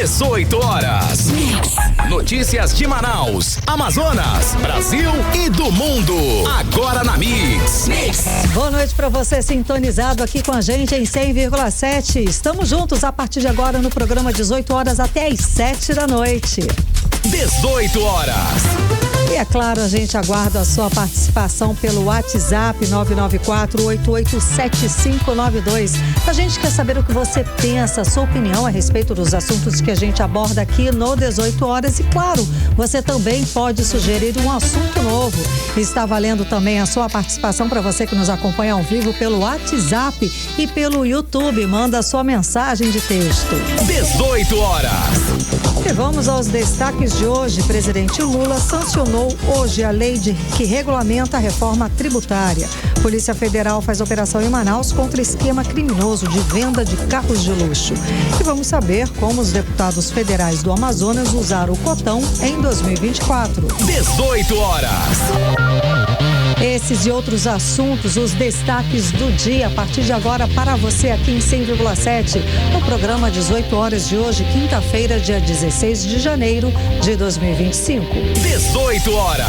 18 horas. Notícias de Manaus, Amazonas, Brasil e do mundo. Agora na Mix. Boa noite para você sintonizado aqui com a gente em 100,7. Estamos juntos a partir de agora no programa 18 horas até às 7 da noite. 18 horas. E é claro, a gente aguarda a sua participação pelo WhatsApp 994-887592. A gente quer saber o que você pensa, a sua opinião a respeito dos assuntos que a gente aborda aqui no 18 horas. E claro, você também pode sugerir um assunto novo. Está valendo também a sua participação para você que nos acompanha ao vivo pelo WhatsApp e pelo YouTube. Manda a sua mensagem de texto. 18 horas. E vamos aos destaques de hoje. Presidente Lula sancionou hoje a lei que regulamenta a reforma tributária. Polícia Federal faz operação em Manaus contra esquema criminoso de venda de carros de luxo. E vamos saber como os deputados federais do Amazonas usaram o cotão em 2024. 18 horas. Esses e outros assuntos, os destaques do dia, a partir de agora para você aqui em 100,7, no programa 18 horas de hoje, quinta-feira, dia 16 de janeiro de 2025. 18 horas.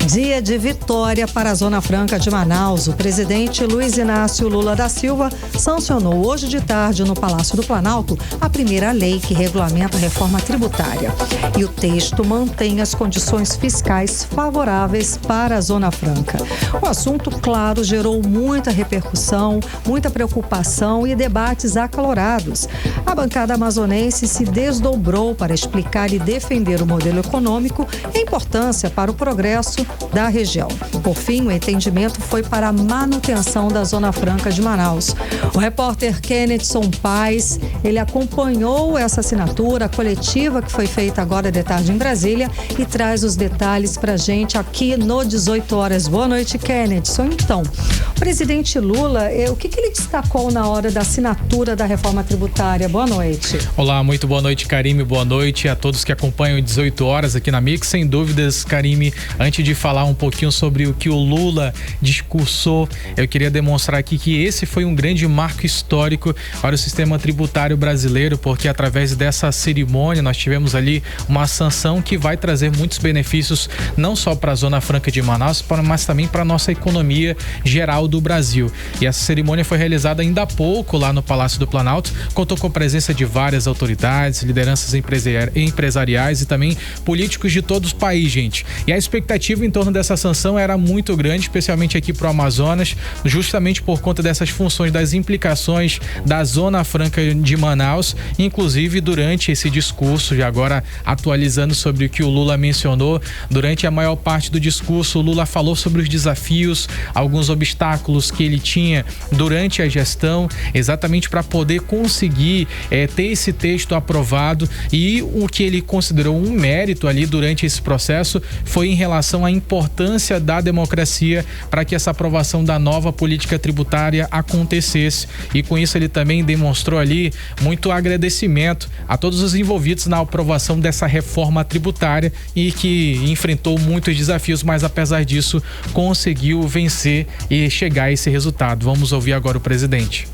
Dia de vitória para a Zona Franca de Manaus. O presidente Luiz Inácio Lula da Silva sancionou hoje de tarde no Palácio do Planalto a primeira lei que regulamenta a reforma tributária. E o texto mantém as condições fiscais favoráveis para a Zona Franca. O assunto, claro, gerou muita repercussão, muita preocupação e debates acalorados. A bancada amazonense se desdobrou para explicar e defender o modelo econômico e a importância para o progresso da região. Por fim, o entendimento foi para a manutenção da Zona Franca de Manaus. O repórter Kennedson Paes, ele acompanhou essa assinatura coletiva que foi feita agora de tarde em Brasília e traz os detalhes pra gente aqui no 18 horas. Boa noite, Kennedson. Então, o presidente Lula, o que ele destacou na hora da assinatura da reforma tributária? Boa noite. Olá, muito boa noite, Karime. Boa noite a todos que acompanham 18 horas aqui na Mix. Sem dúvidas, Karime, antes de falar um pouquinho sobre o que o Lula discursou, eu queria demonstrar aqui que esse foi um grande marco histórico para o sistema tributário brasileiro, porque através dessa cerimônia nós tivemos ali uma sanção que vai trazer muitos benefícios não só para a Zona Franca de Manaus, mas também para a nossa economia geral do Brasil. E essa cerimônia foi realizada ainda há pouco lá no Palácio do Planalto, contou com a presença de várias autoridades, lideranças empresariais e também políticos de todo o país, gente. E a expectativa em torno dessa sanção era muito grande, especialmente aqui para o Amazonas, justamente por conta dessas funções, das implicações da Zona Franca de Manaus, inclusive durante esse discurso, e agora atualizando sobre o que o Lula mencionou, durante a maior parte do discurso, o Lula falou sobre os desafios, alguns obstáculos que ele tinha durante a gestão, exatamente para poder conseguir ter esse texto aprovado, e o que ele considerou um mérito ali durante esse processo foi em relação à importância da democracia para que essa aprovação da nova política tributária acontecesse. E com isso ele também demonstrou ali muito agradecimento a todos os envolvidos na aprovação dessa reforma tributária e que enfrentou muitos desafios, mas apesar disso conseguiu vencer e chegar a esse resultado. Vamos ouvir agora o presidente.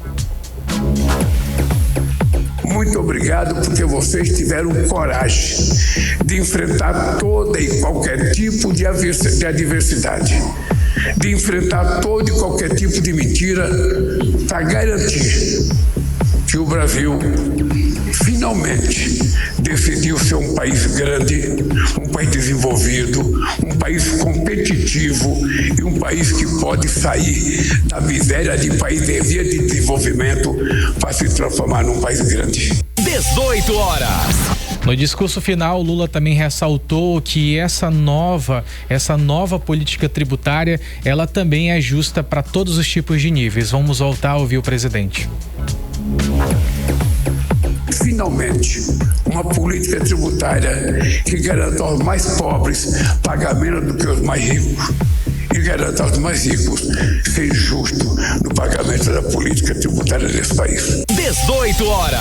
Muito obrigado porque vocês tiveram coragem de enfrentar toda e qualquer tipo de adversidade, de enfrentar todo e qualquer tipo de mentira para garantir que o Brasil finalmente decidiu ser um país grande, um país desenvolvido, um país competitivo e um país que pode sair da miséria de país em via de desenvolvimento para se transformar num país grande. 18 horas. No discurso final, Lula também ressaltou que essa nova política tributária, ela também é justa para todos os tipos de níveis. Vamos voltar a ouvir o presidente. Finalmente, uma política tributária que garanta aos mais pobres pagar menos do que os mais ricos e garanta aos mais ricos ser justo no pagamento da política tributária desse país. 18 horas.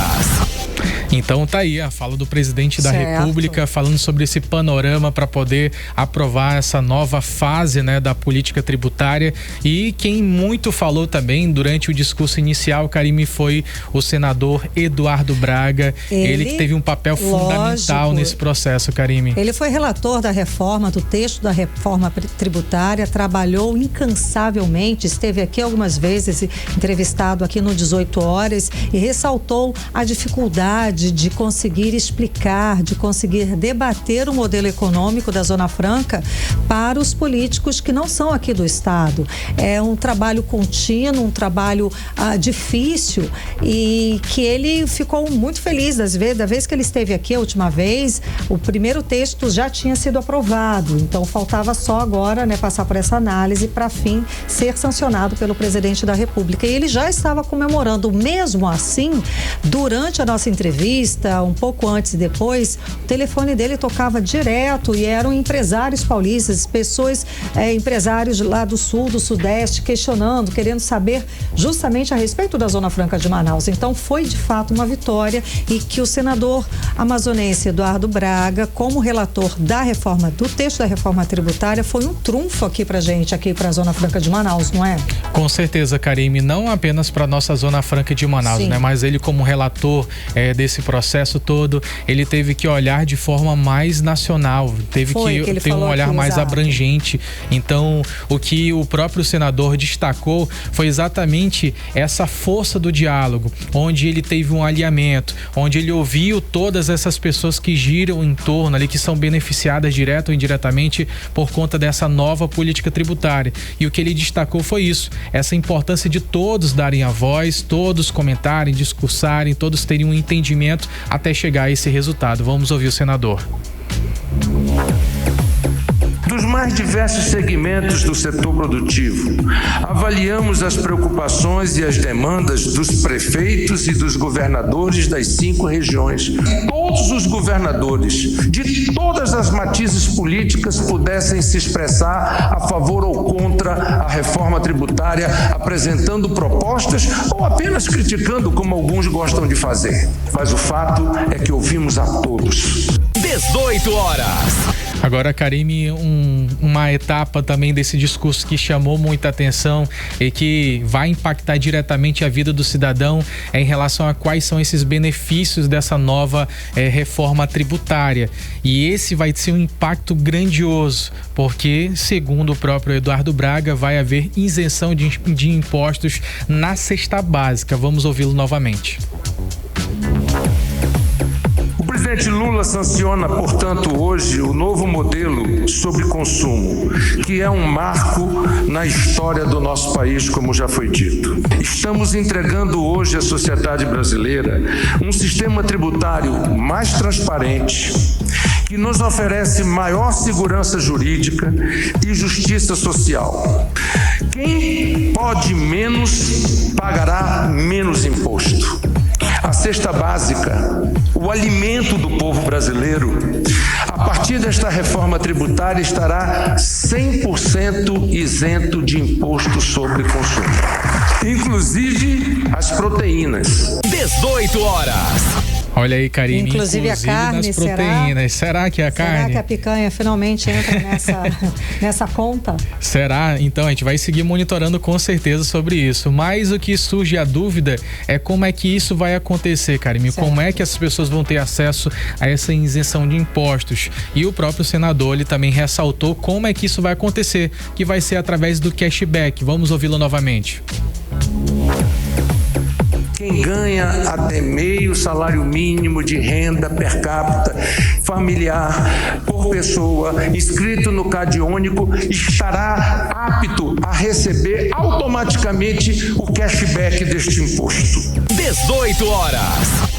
Então tá aí a fala do presidente da República falando sobre esse panorama para poder aprovar essa nova fase, né, da política tributária. E quem muito falou também durante o discurso inicial, Karime, foi o senador Eduardo Braga. Ele que teve um papel fundamental nesse processo, Karime. Ele foi relator da reforma, do texto da reforma tributária, trabalhou incansavelmente, esteve aqui algumas vezes entrevistado aqui no 18 Horas e ressaltou a dificuldade de conseguir explicar, de conseguir debater o modelo econômico da Zona Franca para os políticos que não são aqui do estado. É um trabalho contínuo, um trabalho difícil, e que ele ficou muito feliz da vez que ele esteve aqui a última vez. O primeiro texto já tinha sido aprovado, então faltava só agora, né, passar por essa análise para fim ser sancionado pelo presidente da República. E ele já estava comemorando. Mesmo assim, durante a nossa entrevista, um pouco antes e depois, o telefone dele tocava direto e eram empresários paulistas, pessoas, empresários lá do sul, do sudeste, questionando, querendo saber justamente a respeito da Zona Franca de Manaus. Então foi de fato uma vitória, e que o senador amazonense Eduardo Braga, como relator da reforma, do texto da reforma tributária, foi um trunfo aqui pra gente, aqui pra Zona Franca de Manaus, não é? Com certeza, Karime, não apenas para nossa Zona Franca de Manaus, né? Mas ele, como relator desse processo todo, ele teve que olhar de forma mais nacional, teve que ter um olhar mais abrangente. Então, o que o próprio senador destacou foi exatamente essa força do diálogo, onde ele teve um alinhamento, onde ele ouviu todas essas pessoas que giram em torno ali, que são beneficiadas direto ou indiretamente por conta dessa nova política tributária. E o que ele destacou foi isso, essa importância de todos darem a voz, todos comentarem, discursarem, todos terem um entendimento até chegar a esse resultado. Vamos ouvir o senador. Dos mais diversos segmentos do setor produtivo, avaliamos as preocupações e as demandas dos prefeitos e dos governadores das 5 regiões. Todos os governadores de todas as matizes políticas pudessem se expressar a favor ou contra a reforma tributária, apresentando propostas ou apenas criticando, como alguns gostam de fazer. Mas o fato é que ouvimos a todos. 18 horas. Agora, Karime, uma etapa também desse discurso que chamou muita atenção e que vai impactar diretamente a vida do cidadão é em relação a quais são esses benefícios dessa nova reforma tributária. E esse vai ser um impacto grandioso, porque, segundo o próprio Eduardo Braga, vai haver isenção de impostos na cesta básica. Vamos ouvi-lo novamente. O presidente Lula sanciona, portanto, hoje o novo modelo sobre consumo, que é um marco na história do nosso país, como já foi dito. Estamos entregando hoje à sociedade brasileira um sistema tributário mais transparente, que nos oferece maior segurança jurídica e justiça social. Quem pode menos, pagará menos imposto. A cesta básica, o alimento do povo brasileiro, a partir desta reforma tributária estará 100% isento de imposto sobre consumo, inclusive as proteínas. 18 horas. Olha aí, Karime, inclusive a carne, nas proteínas. Será que a carne? Será que a picanha finalmente entra nessa conta? Será? Então a gente vai seguir monitorando com certeza sobre isso. Mas o que surge a dúvida é como é que isso vai acontecer, Karime. Como é que as pessoas vão ter acesso a essa isenção de impostos? E o próprio senador, ele também ressaltou como é que isso vai acontecer, que vai ser através do cashback. Vamos ouvi-lo novamente. Quem ganha até meio salário mínimo de renda per capita familiar por pessoa inscrito no CAD único estará apto a receber automaticamente o cashback deste imposto. 18 horas.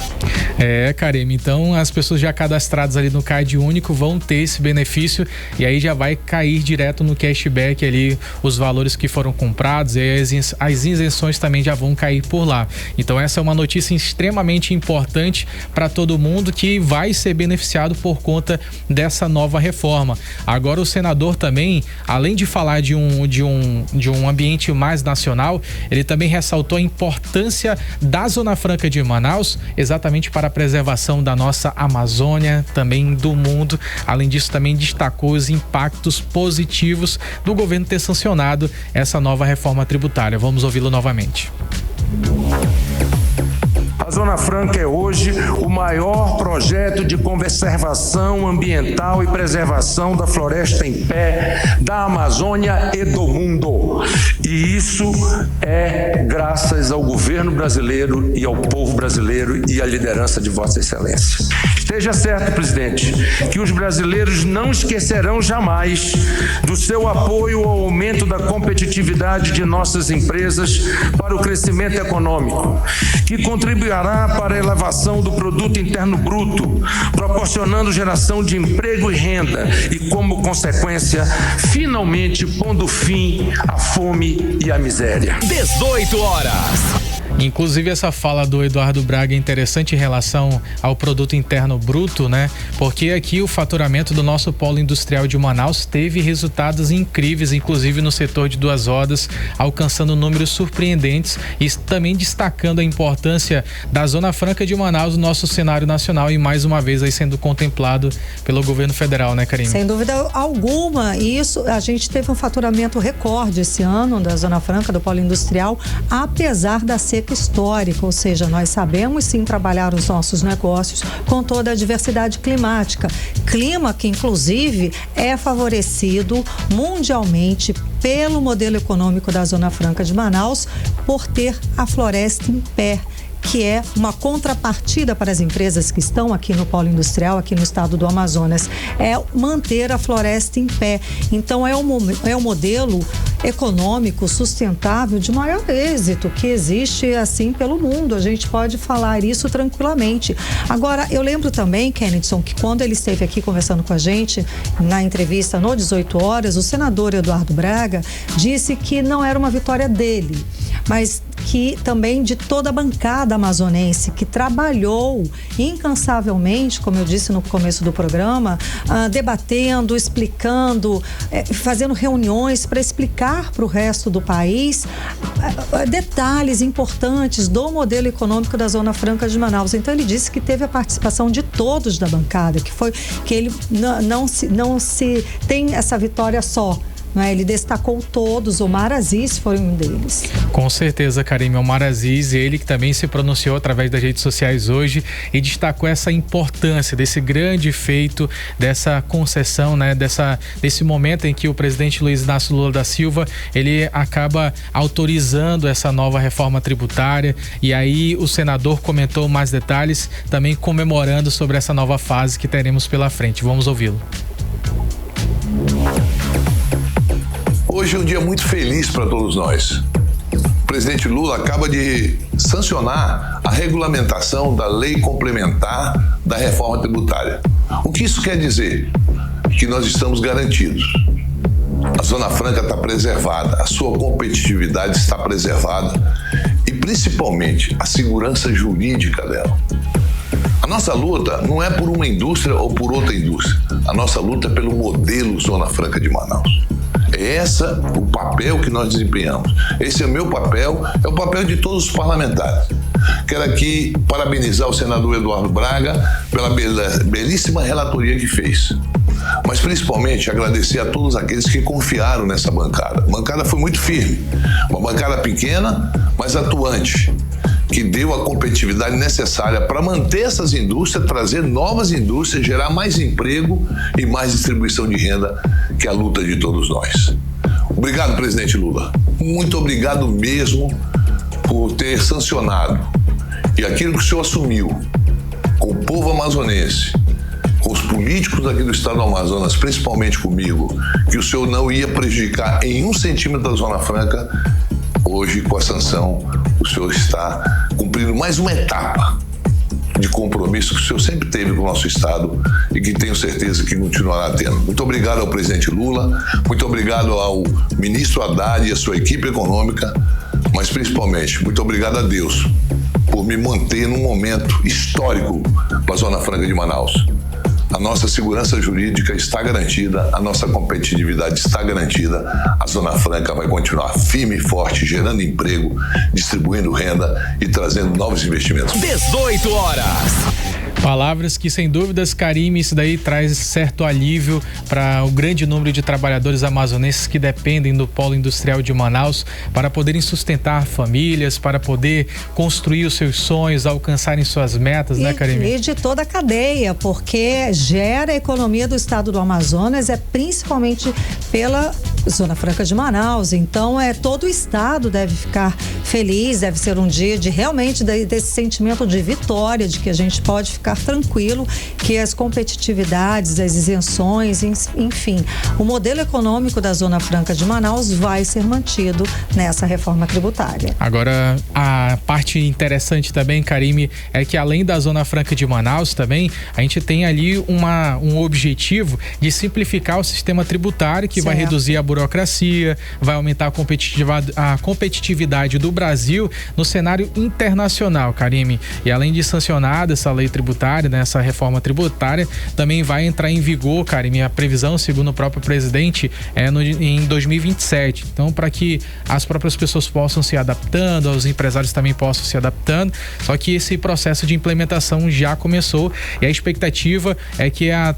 Karime, então as pessoas já cadastradas ali no CAD único vão ter esse benefício e aí já vai cair direto no cashback ali os valores que foram comprados, e aí as isenções também já vão cair por lá. Então essa é uma notícia extremamente importante para todo mundo que vai ser beneficiado por conta dessa nova reforma. Agora o senador também, além de falar de um ambiente mais nacional, ele também ressaltou a importância da Zona Franca de Manaus exatamente para a preservação da nossa Amazônia, também do mundo. Além disso, também destacou os impactos positivos do governo ter sancionado essa nova reforma tributária. Vamos ouvi-lo novamente. A Zona Franca é hoje o maior projeto de conservação ambiental e preservação da floresta em pé, da Amazônia e do mundo. E isso é graças ao governo brasileiro e ao povo brasileiro e à liderança de Vossa Excelência. Esteja certo, presidente, que os brasileiros não esquecerão jamais do seu apoio ao aumento da competitividade de nossas empresas para o crescimento econômico, que contribuirá para a elevação do produto interno bruto, proporcionando geração de emprego e renda e, como consequência, finalmente pondo fim à fome e à miséria. 18 horas. Inclusive, essa fala do Eduardo Braga é interessante em relação ao produto interno bruto, né? Porque aqui o faturamento do nosso polo industrial de Manaus teve resultados incríveis, inclusive no setor de duas rodas, alcançando números surpreendentes e também destacando a importância da Zona Franca de Manaus no nosso cenário nacional e mais uma vez aí sendo contemplado pelo governo federal, né, Karine? Sem dúvida alguma. Isso, a gente teve um faturamento recorde esse ano da Zona Franca, do polo industrial, apesar da seca histórica, ou seja, nós sabemos sim trabalhar os nossos negócios com toda a diversidade climática. Clima que, inclusive, é favorecido mundialmente pelo modelo econômico da Zona Franca de Manaus por ter a floresta em pé, que é uma contrapartida para as empresas que estão aqui no polo industrial, aqui no estado do Amazonas, é manter a floresta em pé. Então, é um modelo econômico sustentável de maior êxito que existe assim pelo mundo. A gente pode falar isso tranquilamente. Agora, eu lembro também, Kennedson, que quando ele esteve aqui conversando com a gente na entrevista no 18 horas, o senador Eduardo Braga disse que não era uma vitória dele, mas que também de toda a bancada amazonense que trabalhou incansavelmente, como eu disse no começo do programa, debatendo, explicando, fazendo reuniões para explicar para o resto do país detalhes importantes do modelo econômico da Zona Franca de Manaus. Então ele disse que teve a participação de todos da bancada, que ele não se tem essa vitória só. Ele destacou todos, o Omar Aziz foi um deles. Com certeza, Karime, Omar Aziz, ele que também se pronunciou através das redes sociais hoje e destacou essa importância desse grande feito, dessa concessão, né, desse momento em que o presidente Luiz Inácio Lula da Silva, ele acaba autorizando essa nova reforma tributária, e aí o senador comentou mais detalhes, também comemorando sobre essa nova fase que teremos pela frente. Vamos ouvi-lo. Hoje é um dia muito feliz para todos nós. O presidente Lula acaba de sancionar a regulamentação da lei complementar da reforma tributária. O que isso quer dizer? Que nós estamos garantidos. A Zona Franca está preservada, a sua competitividade está preservada e, principalmente, a segurança jurídica dela. A nossa luta não é por uma indústria ou por outra indústria. A nossa luta é pelo modelo Zona Franca de Manaus. É esse o papel que nós desempenhamos. Esse é o meu papel, é o papel de todos os parlamentares. Quero aqui parabenizar o senador Eduardo Braga pela belíssima relatoria que fez. Mas principalmente agradecer a todos aqueles que confiaram nessa bancada. A bancada foi muito firme, uma bancada pequena, mas atuante, que deu a competitividade necessária para manter essas indústrias, trazer novas indústrias, gerar mais emprego e mais distribuição de renda, que é a luta de todos nós. Obrigado, presidente Lula. Muito obrigado mesmo por ter sancionado. E aquilo que o senhor assumiu com o povo amazonense, com os políticos aqui do estado do Amazonas, principalmente comigo, que o senhor não ia prejudicar em 1 centímetro da Zona Franca, hoje, com a sanção, o senhor está cumprindo mais uma etapa de compromisso que o senhor sempre teve com o nosso estado e que tenho certeza que continuará tendo. Muito obrigado ao presidente Lula, muito obrigado ao ministro Haddad e a sua equipe econômica, mas principalmente, muito obrigado a Deus por me manter num momento histórico para a Zona Franca de Manaus. a nossa segurança jurídica está garantida, a nossa competitividade está garantida, a Zona Franca vai continuar firme e forte, gerando emprego, distribuindo renda e trazendo novos investimentos. 18 horas. Palavras que, sem dúvidas, Karime, isso daí traz certo alívio para o grande número de trabalhadores amazonenses que dependem do polo industrial de Manaus para poderem sustentar famílias, para poder construir os seus sonhos, alcançarem suas metas, né, Karime? E de toda a cadeia, porque gera a economia do estado do Amazonas, principalmente pela Zona Franca de Manaus. Então, todo o estado deve ficar feliz, deve ser um dia de realmente desse sentimento de vitória, de que a gente pode ficar tranquilo, que as competitividades, as isenções, enfim, o modelo econômico da Zona Franca de Manaus vai ser mantido nessa reforma tributária. Agora, a parte interessante também, Karime, é que além da Zona Franca de Manaus também, a gente tem ali um objetivo de simplificar o sistema tributário, que vai reduzir a burocracia, vai aumentar a competitividade do Brasil no cenário internacional, Karime. E além de sancionada essa lei tributária, né, essa reforma tributária, também vai entrar em vigor, Karime, a previsão, segundo o próprio presidente, em 2027. Então, para que as próprias pessoas possam se adaptando, os empresários também possam se adaptando, só que esse processo de implementação já começou e a expectativa é que a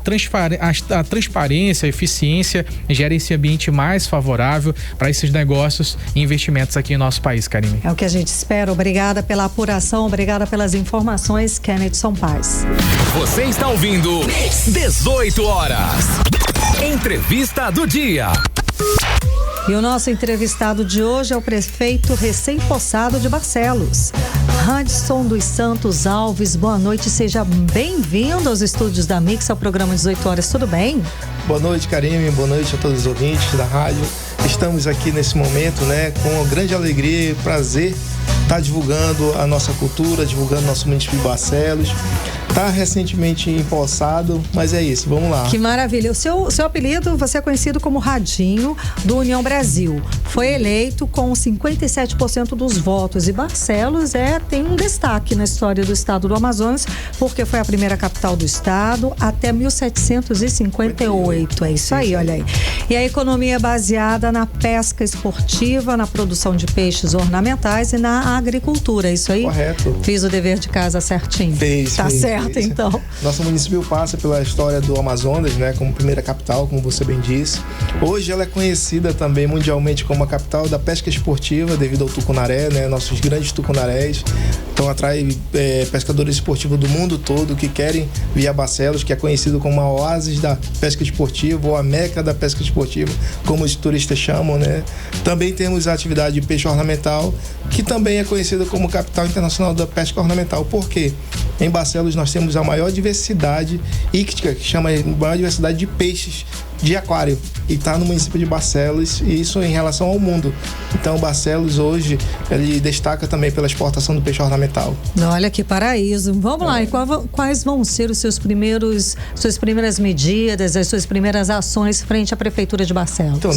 transparência, a eficiência gere esse ambiente mais favorável para esses negócios e investimentos aqui em nosso país, Karime. É o que a gente espera. Obrigada pela apuração, obrigada pelas informações, Kenneth Paz. Você está ouvindo 18 horas. Entrevista do dia. E o nosso entrevistado de hoje é o prefeito recém-possado de Barcelos, Radisson dos Santos Alves. Boa noite, seja bem-vindo aos estúdios da Mix, ao programa 18 horas, tudo bem? Boa noite, Karime, boa noite a todos os ouvintes da rádio. Estamos aqui nesse momento, né, com grande alegria e prazer estar divulgando a nossa cultura, divulgando nosso município de Barcelos. Está recentemente empossado, mas é isso, vamos lá. Que maravilha. O seu apelido, você é conhecido como Radinho, do União Brasil. Foi eleito com 57% dos votos e Barcelos tem um destaque na história do estado do Amazonas, porque foi a primeira capital do estado até 1758. É isso aí, olha aí. E a economia é baseada na pesca esportiva, na produção de peixes ornamentais e na agricultura, é isso aí? Correto. Fiz o dever de casa certinho? Fez. Certo, então. Nosso município passa pela história do Amazonas, né, como primeira capital, como você bem disse. Hoje ela é conhecida também mundialmente como a capital da pesca esportiva, devido ao tucunaré, né, nossos grandes tucunarés. Então atrai pescadores esportivos do mundo todo que querem vir a Barcelos, que é conhecido como a oásis da pesca esportiva ou a meca da pesca esportiva, como os turistas chamam, né? Também temos a atividade de peixe ornamental, que também é conhecida como capital internacional da pesca ornamental. Por quê? Em Barcelos nós temos a maior diversidade íctica, que chama a maior diversidade de peixes de aquário, e está no município de Barcelos, e isso em relação ao mundo. Então Barcelos hoje ele destaca também pela exportação do peixe ornamental. Olha que paraíso. Vamos lá, e quais vão ser os suas primeiras medidas, as suas primeiras ações frente à Prefeitura de Barcelos? Então,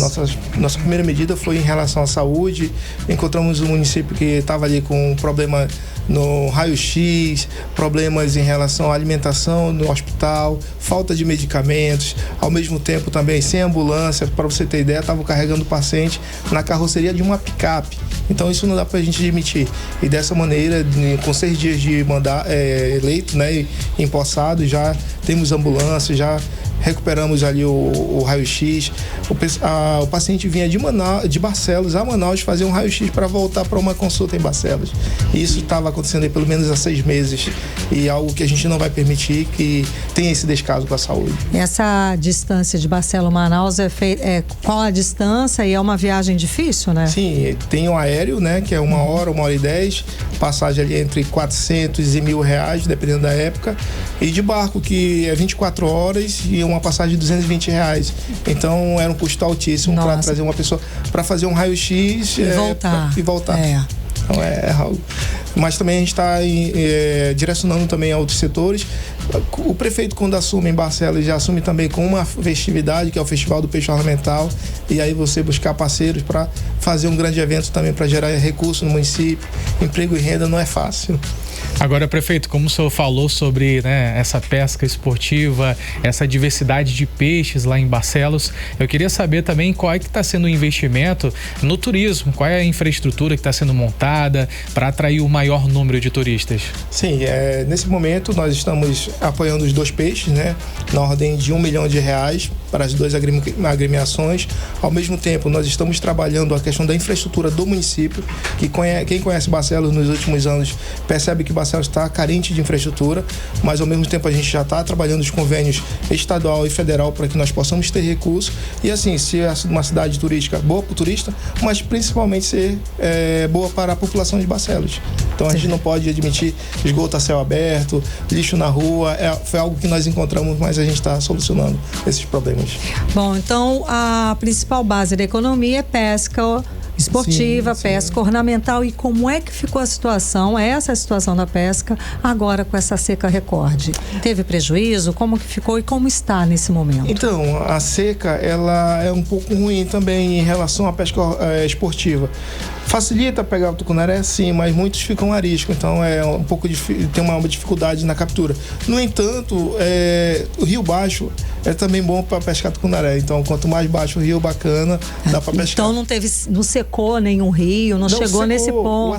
nossa primeira medida foi em relação à saúde. Encontramos um município que estava ali com um problema no raio-x, problemas em relação à alimentação no hospital, falta de medicamentos, ao mesmo tempo também sem ambulância. Para você ter ideia, estavam carregando o paciente na carroceria de uma picape. Então isso não dá para a gente admitir. E dessa maneira, com 6 dias de eleito, né, empossado, já temos ambulância, já recuperamos ali o raio-x. O paciente vinha de Barcelos a Manaus fazer um raio-x para voltar para uma consulta em Barcelos. E isso estava acontecendo aí pelo menos há 6 meses. E algo que a gente não vai permitir que tenha esse descaso com a saúde. Essa distância de Barcelos a Manaus qual a distância? E é uma viagem difícil, né? Sim, tem o aéreo, né, que é 1 hora, 1h10, passagem ali entre 400 e R$1.000, dependendo da época, e de barco, que é 24 horas e uma passagem de R$220. Então era um custo altíssimo para trazer uma pessoa para fazer um raio-x e voltar. Então mas também a gente está direcionando também a outros setores. O prefeito, quando assume em Barcelos, já assume também com uma festividade, que é o Festival do Peixe Ornamental, e aí você buscar parceiros para fazer um grande evento também para gerar recursos no município. Emprego e renda não é fácil. Agora, prefeito, como o senhor falou sobre, né, essa pesca esportiva, essa diversidade de peixes lá em Barcelos, eu queria saber também qual é que está sendo o investimento no turismo, qual é a infraestrutura que está sendo montada para atrair o maior número de turistas. Sim, nesse momento nós estamos apoiando os 2 peixes, né, na ordem de R$1 milhão para as 2 agremiações. Ao mesmo tempo, nós estamos trabalhando a questão da infraestrutura do município, que quem conhece Barcelos nos últimos anos percebe que Barcelos está carente de infraestrutura, mas ao mesmo tempo a gente já está trabalhando os convênios estadual e federal para que nós possamos ter recursos e assim, ser uma cidade turística boa para o turista, mas principalmente ser boa para a população de Barcelos. Então a gente não pode admitir esgoto a céu aberto, lixo na rua, foi algo que nós encontramos, mas a gente está solucionando esses problemas. Bom, então a principal base da economia é pesca esportiva, pesca ornamental. E como é que ficou a situação, essa situação da pesca agora com essa seca recorde? Teve prejuízo? Como que ficou e como está nesse momento? Então, a seca, ela é um pouco ruim também em relação à pesca esportiva. Facilita pegar o tucunaré, sim, mas muitos ficam a risco, então tem uma dificuldade na captura. No entanto, o rio baixo é também bom para pescar tucunaré, então quanto mais baixo o rio, bacana, dá para pescar. Então não secou nenhum rio, não chegou secou, nesse ponto.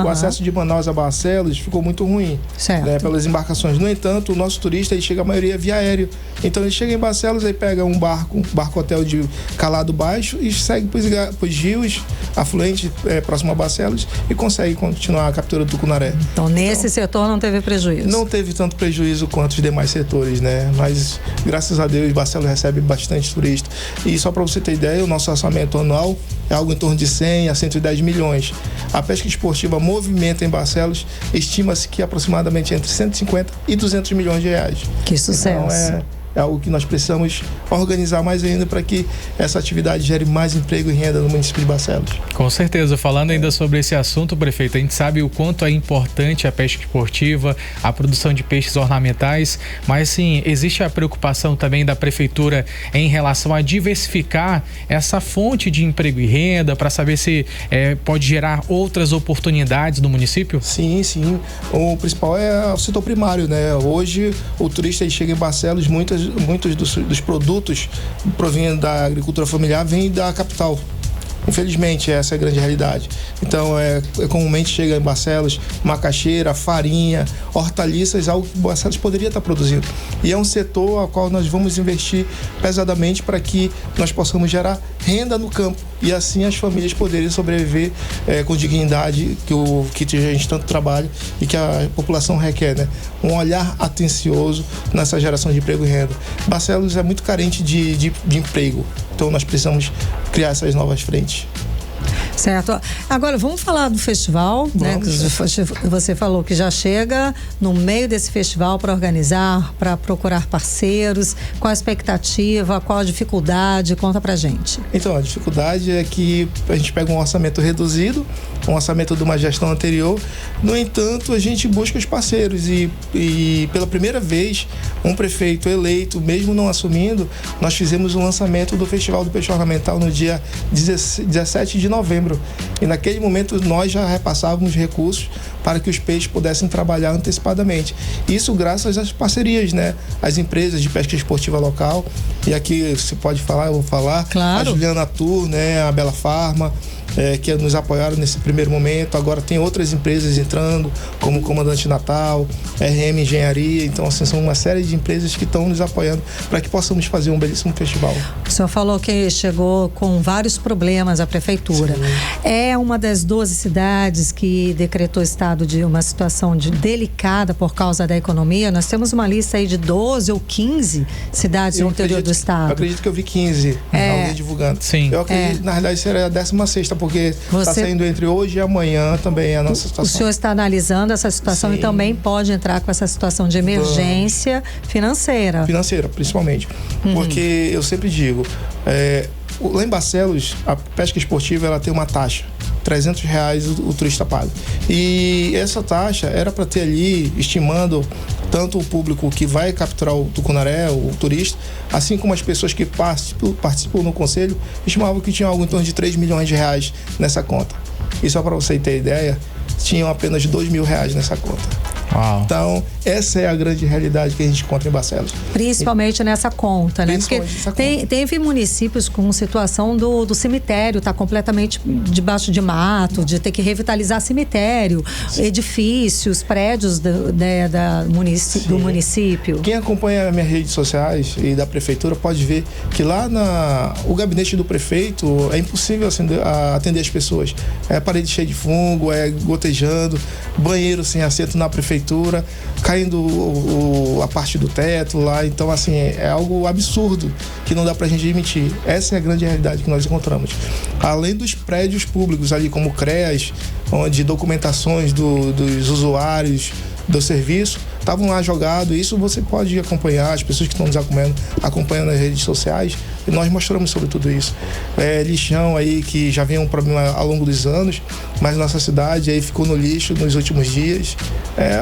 O acesso de Manaus a Barcelos ficou muito ruim, né, pelas embarcações. No entanto, o nosso turista, ele chega a maioria via aéreo, então ele chega em Barcelos, aí pega um barco hotel de calado baixo e segue para os rios afluentes próximo a Barcelos e consegue continuar a captura do tucunaré. Então, nesse setor não teve prejuízo? Não teve tanto prejuízo quanto os demais setores, né? Mas, graças a Deus, Barcelos recebe bastante turista. E só para você ter ideia, o nosso orçamento anual é algo em torno de 100 a 110 milhões. A pesca esportiva movimenta em Barcelos, estima-se que aproximadamente entre 150 e 200 milhões de reais. Que sucesso! Então, é algo que nós precisamos organizar mais ainda para que essa atividade gere mais emprego e renda no município de Barcelos. Com certeza. Falando ainda sobre esse assunto, prefeito, a gente sabe o quanto é importante a pesca esportiva, a produção de peixes ornamentais, mas sim, existe a preocupação também da prefeitura em relação a diversificar essa fonte de emprego e renda para saber se pode gerar outras oportunidades no município? Sim. O principal é o setor primário, né? Hoje o turista chega em Barcelos, muitos dos produtos provindo da agricultura familiar vêm da capital. Infelizmente, essa é a grande realidade. Então, comumente chega em Barcelos macaxeira, farinha, hortaliças, algo que Barcelos poderia estar produzindo. E é um setor ao qual nós vamos investir pesadamente para que nós possamos gerar renda no campo e assim as famílias poderem sobreviver com dignidade que a gente tanto trabalha e que a população requer, né? Um olhar atencioso nessa geração de emprego e renda. Barcelos é muito carente de emprego, então nós precisamos criar essas novas frentes. Certo. Agora, vamos falar do festival, né? Você falou que já chega no meio desse festival para organizar, para procurar parceiros. Qual a expectativa, qual a dificuldade? Conta pra gente. Então, a dificuldade é que a gente pega um orçamento reduzido, um orçamento de uma gestão anterior. No entanto, a gente busca os parceiros e pela primeira vez, um prefeito eleito, mesmo não assumindo, nós fizemos o lançamento do Festival do Peixe Ornamental no dia 17 de novembro. E naquele momento nós já repassávamos recursos para que os peixes pudessem trabalhar antecipadamente. Isso graças às parcerias, né? As empresas de pesca esportiva local. E aqui se pode falar, eu vou falar. Claro. A Juliana Tour, né? A Bela Farma. Que nos apoiaram nesse primeiro momento. Agora tem outras empresas entrando, como o Comandante Natal, RM Engenharia. Então, assim, são uma série de empresas que estão nos apoiando para que possamos fazer um belíssimo festival. O senhor falou que chegou com vários problemas à prefeitura. Sim. É uma das 12 cidades que decretou estado de uma situação delicada por causa da economia. Nós temos uma lista aí de 12 ou 15 cidades no interior do estado. Eu acredito que eu vi 15 alguém divulgando. Sim. Eu acredito, na verdade, seria a 16ª, porque está saindo entre hoje e amanhã também a nossa situação. O senhor está analisando essa situação. Sim. E também pode entrar com essa situação de emergência financeira. Financeira, principalmente. Porque eu sempre digo, lá em Barcelos, a pesca esportiva ela tem uma taxa. R$300 o turista paga. E essa taxa era para ter ali, estimando tanto o público que vai capturar o tucunaré, o turista, assim como as pessoas que participam no conselho, estimavam que tinha algo em torno de R$3 milhões nessa conta. E só para você ter ideia, tinham apenas R$2.000 nessa conta. Uau. Então, essa é a grande realidade que a gente encontra em Barcelos. Principalmente nessa conta, né? Porque teve municípios com situação do cemitério estar completamente debaixo de mato, de ter que revitalizar cemitério, edifícios, prédios do município. Quem acompanha as minhas redes sociais e da prefeitura pode ver que lá o gabinete do prefeito é impossível atender as pessoas. É parede cheia de fungo, é gotejando, banheiro sem assento na prefeitura, caindo a parte do teto lá. Então, assim, é algo absurdo que não dá pra gente admitir. Essa é a grande realidade que nós encontramos. Além dos prédios públicos ali, como o CREAS, onde documentações dos usuários do serviço estavam lá jogados. Isso você pode acompanhar, as pessoas que estão nos acompanhando nas redes sociais, e nós mostramos sobre tudo isso. Lixão aí que já vem um problema ao longo dos anos, mas nossa cidade aí ficou no lixo nos últimos dias.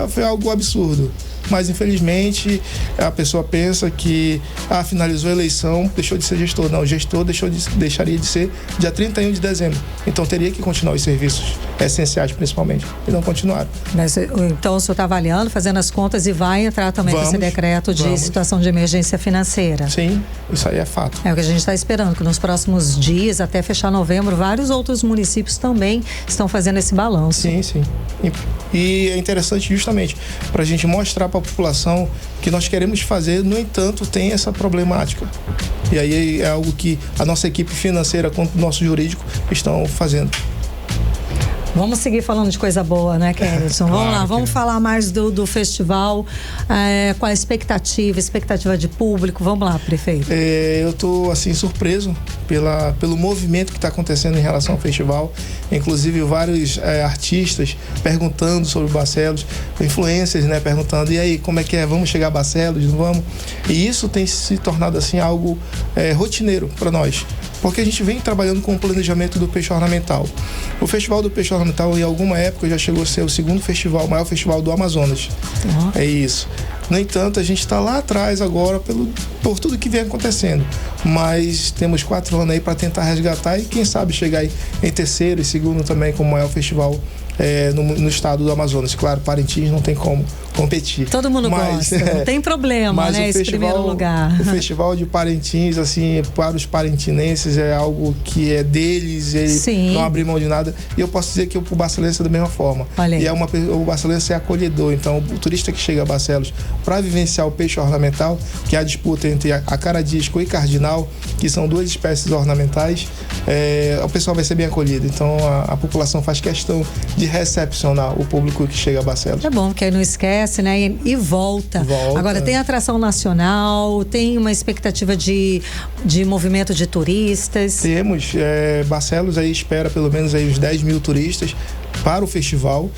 Foi algo absurdo. Mas, infelizmente, a pessoa pensa que finalizou a eleição, deixou de ser gestor. Não, o gestor deixaria de ser dia 31 de dezembro. Então, teria que continuar os serviços essenciais, principalmente, e não continuaram. Mas, então, o senhor está avaliando, fazendo as contas e vai entrar também com esse decreto de situação de emergência financeira? Sim, isso aí é fato. É o que a gente está esperando, que nos próximos dias, até fechar novembro, vários outros municípios também estão fazendo esse balanço. Sim, sim. E é interessante justamente para a gente mostrar para a população que nós queremos fazer, no entanto, tem essa problemática. E aí é algo que a nossa equipe financeira quanto o nosso jurídico estão fazendo. Vamos seguir falando de coisa boa, né, Kellyson? Vamos lá, vamos falar mais do festival, com a expectativa de público. Vamos lá, prefeito. Eu estou, assim, surpreso pelo movimento que está acontecendo em relação ao festival. Inclusive, vários artistas perguntando sobre Barcelos, influencers, né, perguntando, e aí, como é que é? Vamos chegar a Barcelos? Não vamos? E isso tem se tornado, assim, algo rotineiro para nós. Porque a gente vem trabalhando com o planejamento do peixe ornamental. O Festival do Peixe Ornamental, em alguma época, já chegou a ser o segundo festival, o maior festival do Amazonas. Uhum. É isso. No entanto, a gente está lá atrás agora por tudo que vem acontecendo. Mas temos 4 anos aí para tentar resgatar e, quem sabe, chegar aí em terceiro e segundo também como o maior festival no estado do Amazonas. Claro, Parintins não tem como competir. Todo mundo gosta, não tem problema, né? Esse primeiro lugar. O Festival de Parintins, assim, para os parintinenses é algo que é deles, eles não abrem mão de nada. E eu posso dizer que o barcelense é da mesma forma. E o barcelense é acolhedor. Então, o turista que chega a Barcelos para vivenciar o peixe ornamental, que é a disputa entre a caradisco e cardinal, que são 2 espécies ornamentais, o pessoal vai ser bem acolhido. Então, a população faz questão de recepcionar o público que chega a Barcelos. É bom, porque aí não esquece, né? E volta. Agora, tem atração nacional, tem uma expectativa de movimento de turistas? Temos. Barcelos aí espera pelo menos aí uns 10 mil turistas para o festival.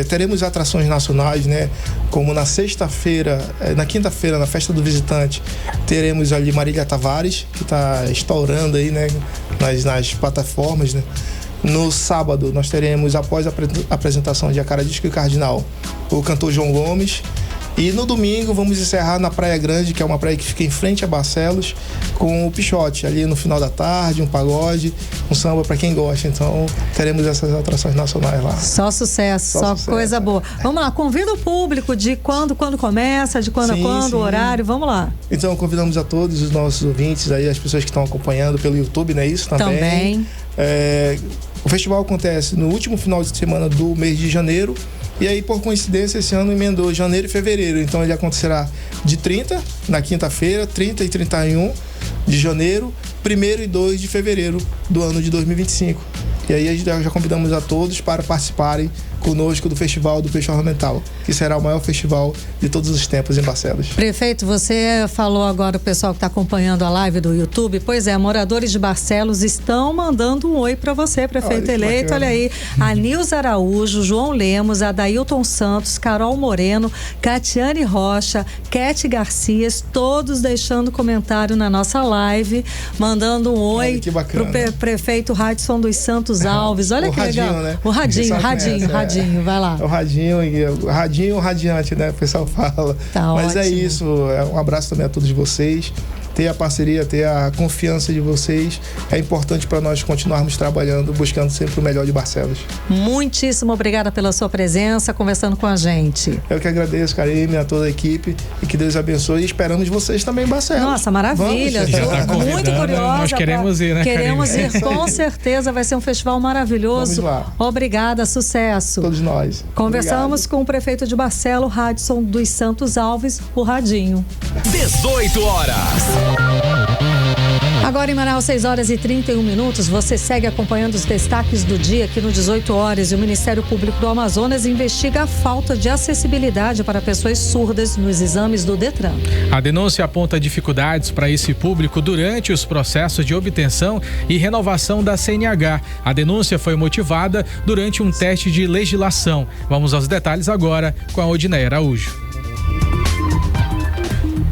Teremos atrações nacionais, né? Como na sexta-feira, na quinta-feira, na Festa do Visitante, teremos ali Marília Tavares, que está estourando aí, né? Nas plataformas, né? No sábado, nós teremos, após a apresentação de A Caradisco e Cardinal, o cantor João Gomes. E no domingo, vamos encerrar na Praia Grande, que é uma praia que fica em frente a Barcelos, com o Pichote, ali no final da tarde, um pagode, um samba para quem gosta. Então, teremos essas atrações nacionais lá. Só sucesso, só coisa boa. Vamos lá, convida o público de quando começa, de quando a quando, o horário, vamos lá. Então, convidamos a todos os nossos ouvintes, aí, as pessoas que estão acompanhando pelo YouTube, não é isso? Também. O festival acontece no último final de semana do mês de janeiro. E aí, por coincidência, esse ano emendou janeiro e fevereiro. Então, ele acontecerá de 30, na quinta-feira, 30 e 31 de janeiro, 1º e 2 de fevereiro do ano de 2025. E aí, já convidamos a todos para participarem conosco do Festival do Peixe Ornamental, que será o maior festival de todos os tempos em Barcelos. Prefeito, você falou agora, o pessoal que está acompanhando a live do YouTube, pois é, moradores de Barcelos estão mandando um oi para você, prefeito eleito. Bacana. Olha aí, a Nilza Araújo, João Lemos, Adailton Santos, Carol Moreno, Catiane Rocha, Kete Garcias, todos deixando comentário na nossa live, mandando um oi pro prefeito Radisson dos Santos Alves. Olha que Radinho, legal. Né? O Radinho, vai lá. O Radinho, o Radiante, né? O pessoal fala. Tá, mas ótimo. É isso. Um abraço também a todos vocês. ter a parceria, ter a confiança de vocês é importante para nós continuarmos trabalhando, buscando sempre o melhor de Barcelos. Muitíssimo obrigada pela sua presença, conversando com a gente. Eu que agradeço, Karime, a toda a equipe, e que Deus abençoe, e esperamos vocês também em Barcelos. Nossa, maravilha. Vamos, muito curiosa. Nós queremos ir, né, Queremos Karime? ir, com certeza. Vai ser um festival maravilhoso. Vamos lá. Obrigada, sucesso. Todos nós. Conversamos com o prefeito de Barcelos, Radisson dos Santos Alves, o Radinho. 18 horas. Agora em Manaus, 6h31, você segue acompanhando os destaques do dia aqui no 18 horas. E o Ministério Público do Amazonas investiga a falta de acessibilidade para pessoas surdas nos exames do Detran. A denúncia aponta dificuldades para esse público durante os processos de obtenção e renovação da CNH. A denúncia foi motivada durante um teste de legislação. Vamos aos detalhes agora com a Odineia Araújo.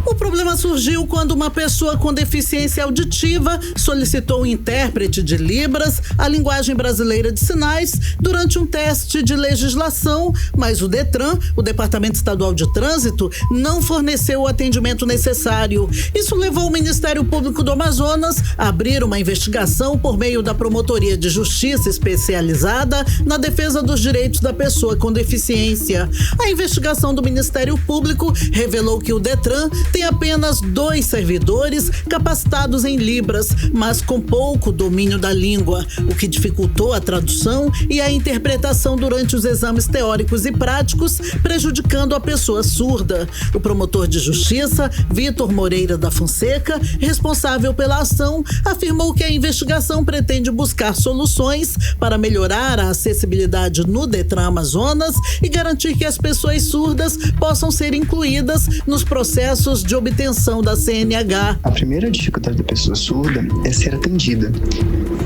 O problema surgiu quando uma pessoa com deficiência auditiva solicitou um intérprete de Libras, a linguagem brasileira de sinais, durante um teste de legislação, mas o Detran, o Departamento Estadual de Trânsito, não forneceu o atendimento necessário. Isso levou o Ministério Público do Amazonas a abrir uma investigação por meio da Promotoria de Justiça Especializada na defesa dos direitos da pessoa com deficiência. A investigação do Ministério Público revelou que o Detran tem apenas 2 servidores capacitados em Libras, mas com pouco domínio da língua, o que dificultou a tradução e a interpretação durante os exames teóricos e práticos, prejudicando a pessoa surda. O promotor de justiça, Vitor Moreira da Fonseca, responsável pela ação, afirmou que a investigação pretende buscar soluções para melhorar a acessibilidade no Detran Amazonas e garantir que as pessoas surdas possam ser incluídas nos processos de obtenção da CNH. A primeira dificuldade da pessoa surda é ser atendida,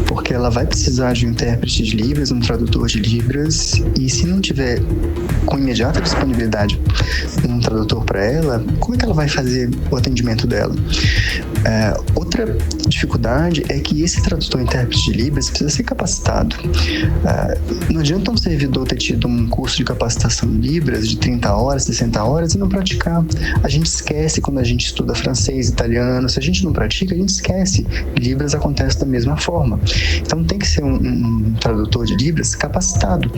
porque ela vai precisar de um intérprete de Libras, um tradutor de Libras, e se não tiver com imediata disponibilidade um tradutor para ela, como é que ela vai fazer o atendimento dela? Outra dificuldade é que esse tradutor intérprete de Libras precisa ser capacitado. Não adianta um servidor ter tido um curso de capacitação em Libras de 30 horas, 60 horas e não praticar. A gente esquece quando a gente estuda francês, italiano, se a gente não pratica, a gente esquece. Libras acontece da mesma forma. Então tem que ser um tradutor de Libras capacitado.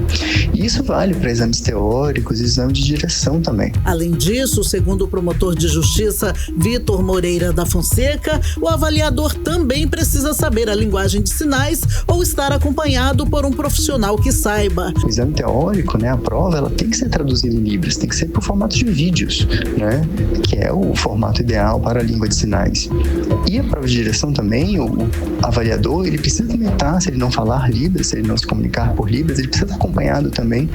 E isso vale para exames teóricos e exames de direção também. Além disso, segundo o promotor de justiça Vitor Moreira da Fonseca, o avaliador também precisa saber a linguagem de sinais ou estar acompanhado por um profissional que saiba. O exame teórico, a prova, ela tem que ser traduzida em Libras, tem que ser por formato de vídeos, que é o formato ideal para a língua de sinais. E a prova de direção também, o avaliador, ele precisa também estar, se ele não falar Libras, se ele não se comunicar por Libras, ele precisa estar acompanhado também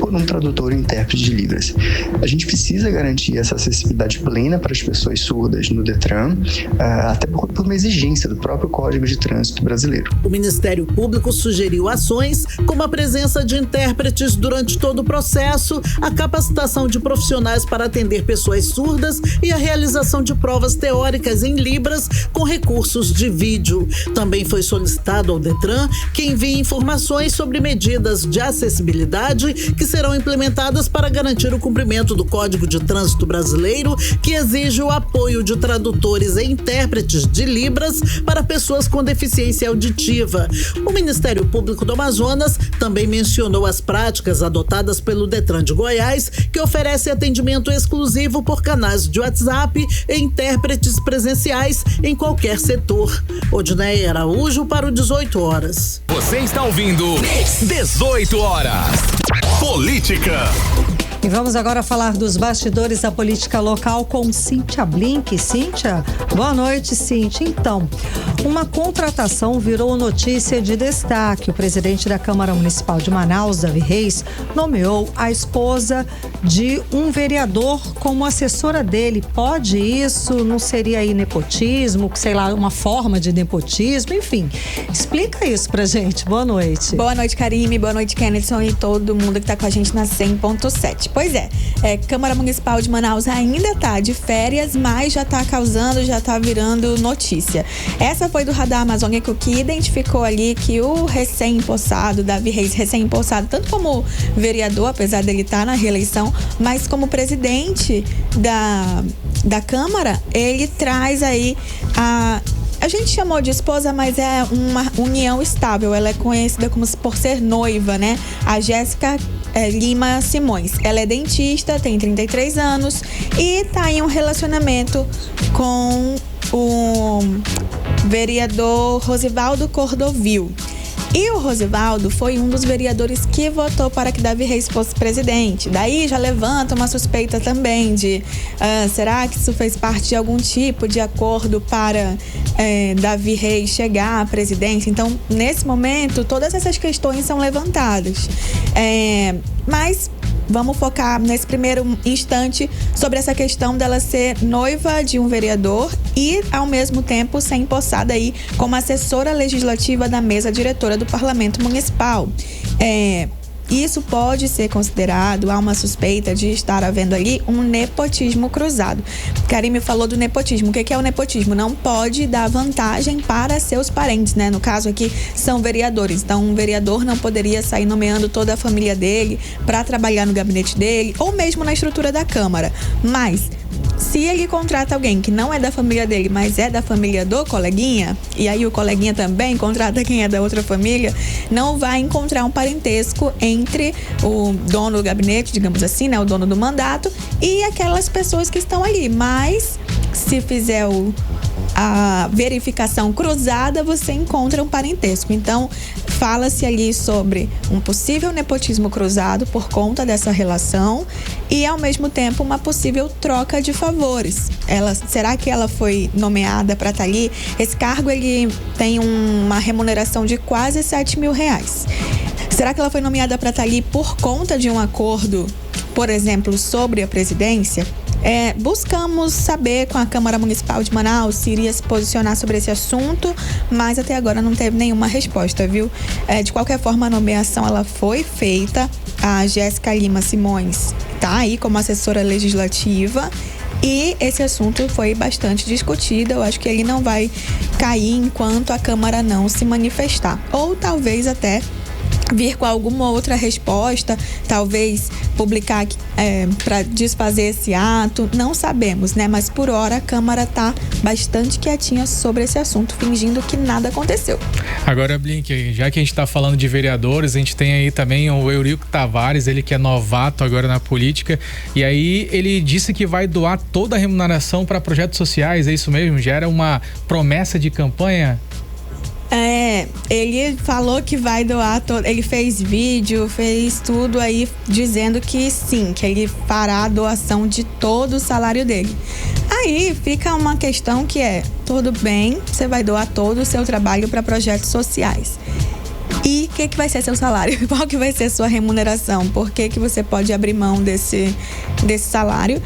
por um tradutor e intérprete de Libras. A gente precisa garantir essa acessibilidade plena para as pessoas surdas no Detran, até por uma exigência do próprio Código de Trânsito brasileiro. O Ministério Público sugeriu ações como a presença de intérpretes durante todo o processo, a capacitação de profissionais para atender pessoas surdas e a realização de provas teóricas em Libras com recursos de vídeo. Também foi solicitado ao Detran que envie informações sobre medidas de acessibilidade que serão implementadas para garantir o cumprimento do Código de Trânsito brasileiro, que exige o apoio de tradutores e intérpretes de Libras para pessoas com deficiência auditiva. O Ministério Público do Amazonas também mencionou as práticas adotadas pelo Detran de Goiás, que oferece atendimento exclusivo por canais de WhatsApp e intérpretes presenciais em qualquer setor. Odineia Araújo para o 18 horas. Você está ouvindo 18 horas. Política. E vamos agora falar dos bastidores da política local com Cíntia Blink. Cíntia, boa noite, Cíntia. Então, uma contratação virou notícia de destaque. O presidente da Câmara Municipal de Manaus, Davi Reis, nomeou a esposa de um vereador como assessora dele. Pode isso? Não seria aí nepotismo? Sei lá, uma forma de nepotismo? Enfim, explica isso pra gente. Boa noite. Boa noite, Karime. Boa noite, Kennethson e todo mundo que tá com a gente na 100.7. Pois é, Câmara Municipal de Manaus ainda tá de férias, mas já tá causando, já tá virando notícia. Essa foi do Radar Amazônico que identificou ali que o recém-empossado, Davi Reis, recém-empossado, tanto como vereador, apesar dele estar na reeleição, mas como presidente da Câmara, ele traz aí a gente chamou de esposa, mas é uma união estável. Ela é conhecida por ser noiva, né? A Jéssica Lima Simões. Ela é dentista, tem 33 anos e tá em um relacionamento com o vereador Rosivaldo Cordovil. E o Rosivaldo foi um dos vereadores que votou para que Davi Reis fosse presidente. Daí já levanta uma suspeita também de será que isso fez parte de algum tipo de acordo para Davi Reis chegar à presidência? Então, nesse momento, todas essas questões são levantadas. Mas vamos focar nesse primeiro instante sobre essa questão dela ser noiva de um vereador e, ao mesmo tempo, ser empossada aí como assessora legislativa da mesa diretora do Parlamento Municipal. Isso pode ser considerado, há uma suspeita de estar havendo ali um nepotismo cruzado. Karime falou do nepotismo. O que é o nepotismo? Não pode dar vantagem para seus parentes, né? No caso aqui, são vereadores. Então, um vereador não poderia sair nomeando toda a família dele para trabalhar no gabinete dele ou mesmo na estrutura da Câmara. Mas, se ele contrata alguém que não é da família dele, mas é da família do coleguinha, e aí o coleguinha também contrata quem é da outra família, não vai encontrar um parentesco entre o dono do gabinete, digamos assim, né, o dono do mandato, e aquelas pessoas que estão ali. Mas, se fizer a verificação cruzada, você encontra um parentesco. Então, fala-se ali sobre um possível nepotismo cruzado por conta dessa relação e, ao mesmo tempo, uma possível troca de favores. Será que ela foi nomeada para estar ali? Esse cargo, ele tem uma remuneração de quase R$7.000. Será que ela foi nomeada para estar ali por conta de um acordo, por exemplo, sobre a presidência? Buscamos saber com a Câmara Municipal de Manaus se iria se posicionar sobre esse assunto, mas até agora não teve nenhuma resposta, viu? De qualquer forma, a nomeação ela foi feita. A Jéssica Lima Simões está aí como assessora legislativa e esse assunto foi bastante discutido. Eu acho que ele não vai cair enquanto a Câmara não se manifestar. Ou talvez até vir com alguma outra resposta, talvez publicar para desfazer esse ato, não sabemos, né? Mas por hora a Câmara está bastante quietinha sobre esse assunto, fingindo que nada aconteceu. Agora, Blink, já que a gente está falando de vereadores, a gente tem aí também o Eurico Tavares, ele que é novato agora na política, e aí ele disse que vai doar toda a remuneração para projetos sociais, é isso mesmo? Já era uma promessa de campanha? Ele falou que vai doar ele fez vídeo, fez tudo aí dizendo que sim, que ele fará a doação de todo o salário dele. Aí fica uma questão que tudo bem, você vai doar todo o seu trabalho para projetos sociais. E o que vai ser seu salário? Qual que vai ser sua remuneração? Por que você pode abrir mão desse salário?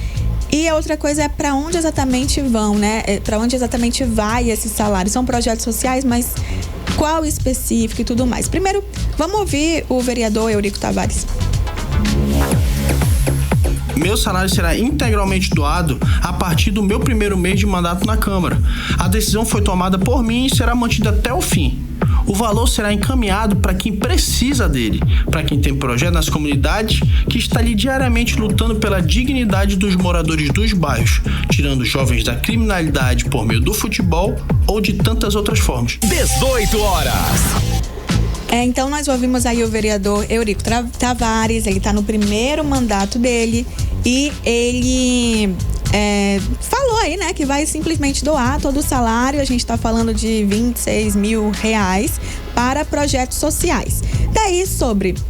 E a outra coisa é para onde exatamente vão, né? Para onde exatamente vai esse salário? São projetos sociais, mas qual específico e tudo mais? Primeiro, vamos ouvir o vereador Eurico Tavares. Meu salário será integralmente doado a partir do meu primeiro mês de mandato na Câmara. A decisão foi tomada por mim e será mantida até o fim. O valor será encaminhado para quem precisa dele, para quem tem projeto nas comunidades, que está ali diariamente lutando pela dignidade dos moradores dos bairros, tirando jovens da criminalidade por meio do futebol ou de tantas outras formas. 18 horas. Então nós ouvimos aí o vereador Eurico Tavares, ele está no primeiro mandato dele e ele falou aí, né, que vai simplesmente doar todo o salário. A gente está falando de R$26 mil para projetos sociais. Daí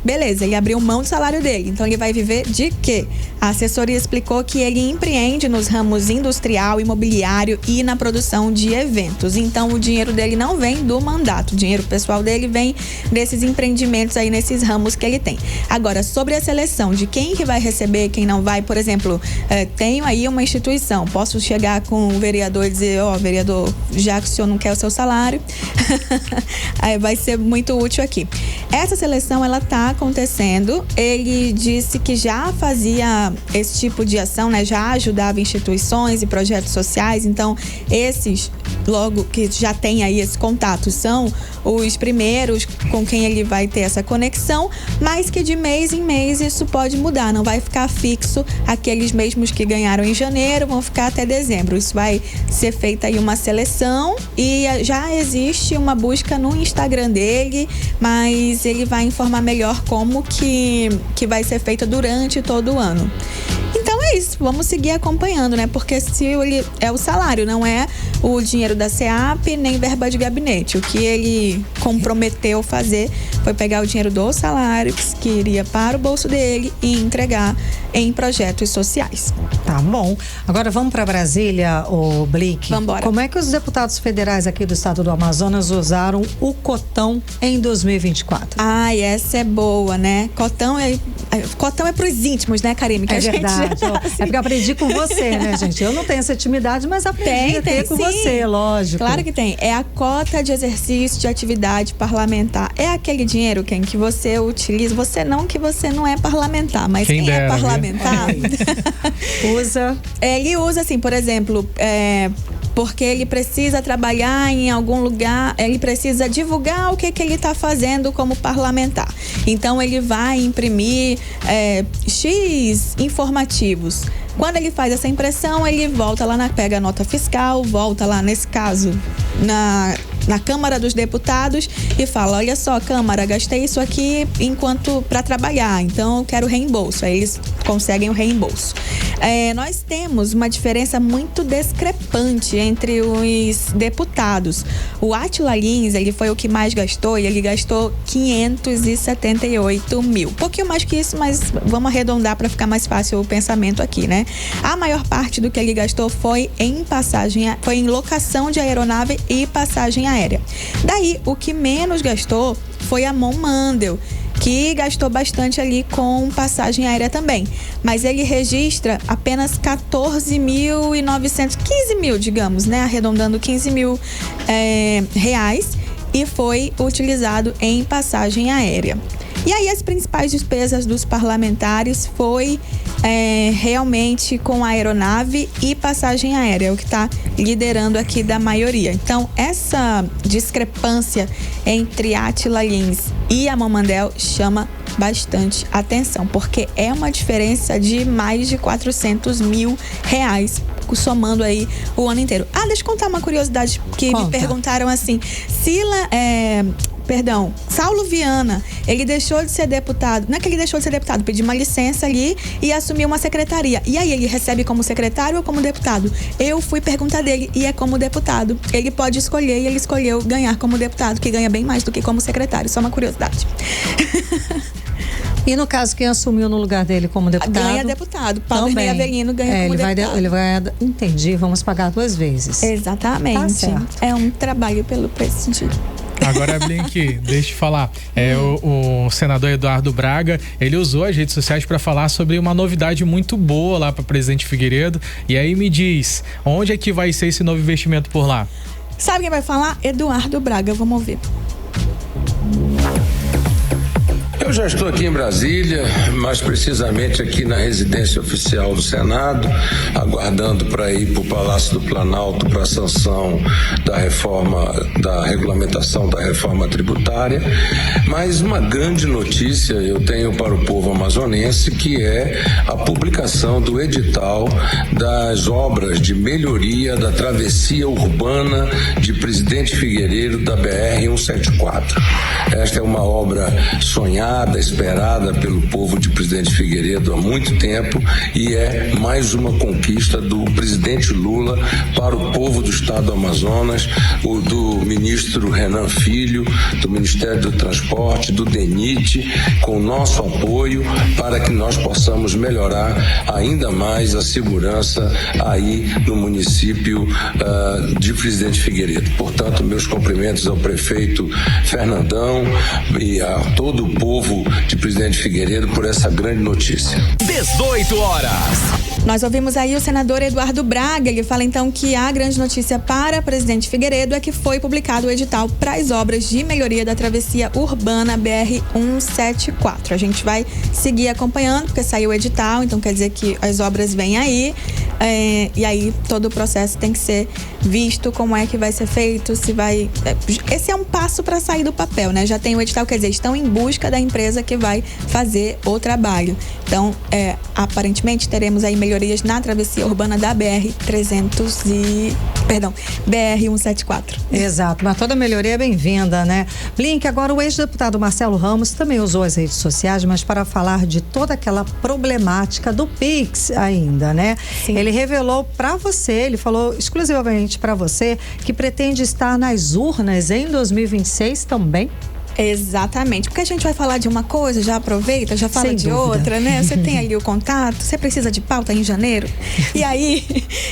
beleza, ele abriu mão do salário dele, então ele vai viver de quê? A assessoria explicou que ele empreende nos ramos industrial, imobiliário e na produção de eventos. Então o dinheiro dele não vem do mandato, o dinheiro pessoal dele vem desses empreendimentos aí, nesses ramos que ele tem. Agora, sobre a seleção de quem que vai receber, quem não vai, por exemplo, tenho aí uma instituição, posso chegar com o vereador e dizer, vereador, já que o senhor não quer o seu salário, aí vai ser muito útil aqui. Essa seleção, ela tá acontecendo. Ele disse que já fazia esse tipo de ação, né, já ajudava instituições e projetos sociais, então esses, logo que já tem aí esse contato, são os primeiros com quem ele vai ter essa conexão, mas que de mês em mês isso pode mudar, não vai ficar fixo. Aqueles mesmos que ganharam em janeiro vão ficar até dezembro. Isso vai ser feita aí uma seleção e já existe uma busca no Instagram dele, mas ele vai informar melhor como que vai ser feita durante todo o ano. Então é isso, vamos seguir acompanhando, né? Porque se ele é o salário, não é o dinheiro da SEAP nem verba de gabinete. O que ele comprometeu fazer foi pegar o dinheiro do salário, que iria para o bolso dele, e entregar em projetos sociais. Tá bom. Agora vamos para Brasília, o Blick. Vambora. Como é que os deputados federais aqui do estado do Amazonas usaram o cotão em 2024? Ai, essa é boa, né? Cotão é pros íntimos, né, Karime? É verdade. É porque eu aprendi com você, né, gente? Eu não tenho essa intimidade, mas aprendi a ter com você, lógico. Claro que tem. É a cota de exercício de atividade parlamentar. É aquele dinheiro, que você utiliza, você não é parlamentar, mas quem é parlamentar usa. Ele usa, assim, por exemplo, porque ele precisa trabalhar em algum lugar, ele precisa divulgar o que ele está fazendo como parlamentar. Então ele vai imprimir X informativos. Quando ele faz essa impressão, ele volta lá, pega a nota fiscal, volta lá, nesse caso, na Câmara dos Deputados e fala: olha só, Câmara, gastei isso aqui para trabalhar, então eu quero reembolso. Aí eles conseguem o reembolso. Nós temos uma diferença muito discrepante entre os deputados. O Átila Lins, ele foi o que mais gastou, e ele gastou 578 mil. Um pouquinho mais que isso, mas vamos arredondar para ficar mais fácil o pensamento aqui, né? A maior parte do que ele gastou foi em locação de aeronave e passagem aérea. Daí, o que menos gastou foi a Mon Mandel, que gastou bastante ali com passagem aérea também. Mas ele registra apenas 14.900, 15 mil, digamos, né? Arredondando 15 mil reais, e foi utilizado em passagem aérea. E aí as principais despesas dos parlamentares foi realmente com aeronave e passagem aérea, o que está liderando aqui da maioria. Então, essa discrepância entre Átila Lins e a Mon Mandel chama bastante atenção, porque é uma diferença de mais de 400 mil reais, somando aí o ano inteiro. Deixa eu contar uma curiosidade que me perguntaram assim: Saulo Viana, ele deixou de ser deputado, não é que ele deixou de ser deputado, pediu uma licença ali e assumiu uma secretaria. E aí, ele recebe como secretário ou como deputado? Eu fui perguntar dele e é como deputado. Ele pode escolher e ele escolheu ganhar como deputado, que ganha bem mais do que como secretário. Só uma curiosidade. E no caso, quem assumiu no lugar dele como deputado? Ganha deputado. Paulo Hermei Avelino ganha como deputado. Ele vai, entendi, vamos pagar 2 vezes. Exatamente. Tá certo. É um trabalho pelo preço sentido. Agora, Blink, deixa eu te falar. O senador Eduardo Braga, ele usou as redes sociais para falar sobre uma novidade muito boa lá para Presidente Figueiredo. E aí me diz, onde é que vai ser esse novo investimento por lá? Sabe quem vai falar? Eduardo Braga, vamos ouvir. Eu já estou aqui em Brasília, mais precisamente aqui na residência oficial do Senado, aguardando para ir para o Palácio do Planalto para a sanção da reforma, da regulamentação da reforma tributária. Mas uma grande notícia eu tenho para o povo amazonense, que é a publicação do edital das obras de melhoria da travessia urbana de Presidente Figueiredo da BR-174. Esta é uma obra sonhada, esperada pelo povo de Presidente Figueiredo há muito tempo, e é mais uma conquista do presidente Lula para o povo do estado do Amazonas, do ministro Renan Filho, do Ministério do Transporte, do DENIT, com nosso apoio para que nós possamos melhorar ainda mais a segurança aí no município de Presidente Figueiredo. Portanto, meus cumprimentos ao prefeito Fernandão e a todo o povo de Presidente Figueiredo por essa grande notícia. 18 horas. Nós ouvimos aí o senador Eduardo Braga, ele fala então que a grande notícia para o presidente Figueiredo é que foi publicado o edital para as obras de melhoria da travessia urbana BR-174. A gente vai seguir acompanhando, porque saiu o edital, então quer dizer que as obras vêm aí, e aí todo o processo tem que ser visto, como é que vai ser feito, se vai... Esse é um passo para sair do papel, né? Já tem o edital, quer dizer, estão em busca da empresa que vai fazer o trabalho. Então, aparentemente, teremos aí melhorias na travessia urbana da BR-174. Exato, mas toda melhoria é bem-vinda, né? Blink, agora o ex-deputado Marcelo Ramos também usou as redes sociais, mas para falar de toda aquela problemática do Pix ainda, né? Sim. Ele revelou para você, ele falou exclusivamente para você, que pretende estar nas urnas em 2026 também. Exatamente, porque a gente vai falar de uma coisa, já aproveita, já fala de outra, né? Você tem ali o contato, você precisa de pauta em janeiro. E aí,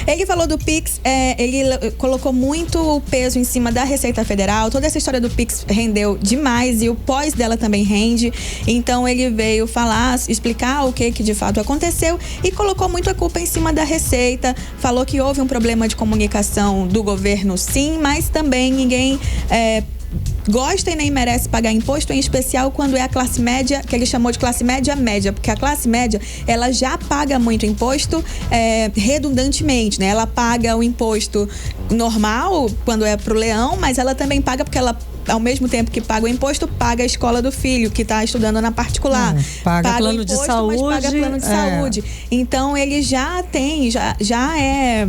ele falou do Pix, ele colocou muito peso em cima da Receita Federal. Toda essa história do Pix rendeu demais e o pós dela também rende. Então ele veio falar, explicar o que de fato aconteceu e colocou muito a culpa em cima da Receita. Falou que houve um problema de comunicação do governo, sim, mas também ninguém gosta e nem merece pagar imposto, em especial quando é a classe média, que ele chamou de classe média média, porque a classe média, ela já paga muito imposto redundantemente, né? Ela paga o imposto normal quando é pro leão, mas ela também paga porque ela, ao mesmo tempo que paga o imposto, paga a escola do filho, que está estudando na particular. Paga plano de saúde. Mas paga plano de saúde. Então, ele já tem, já é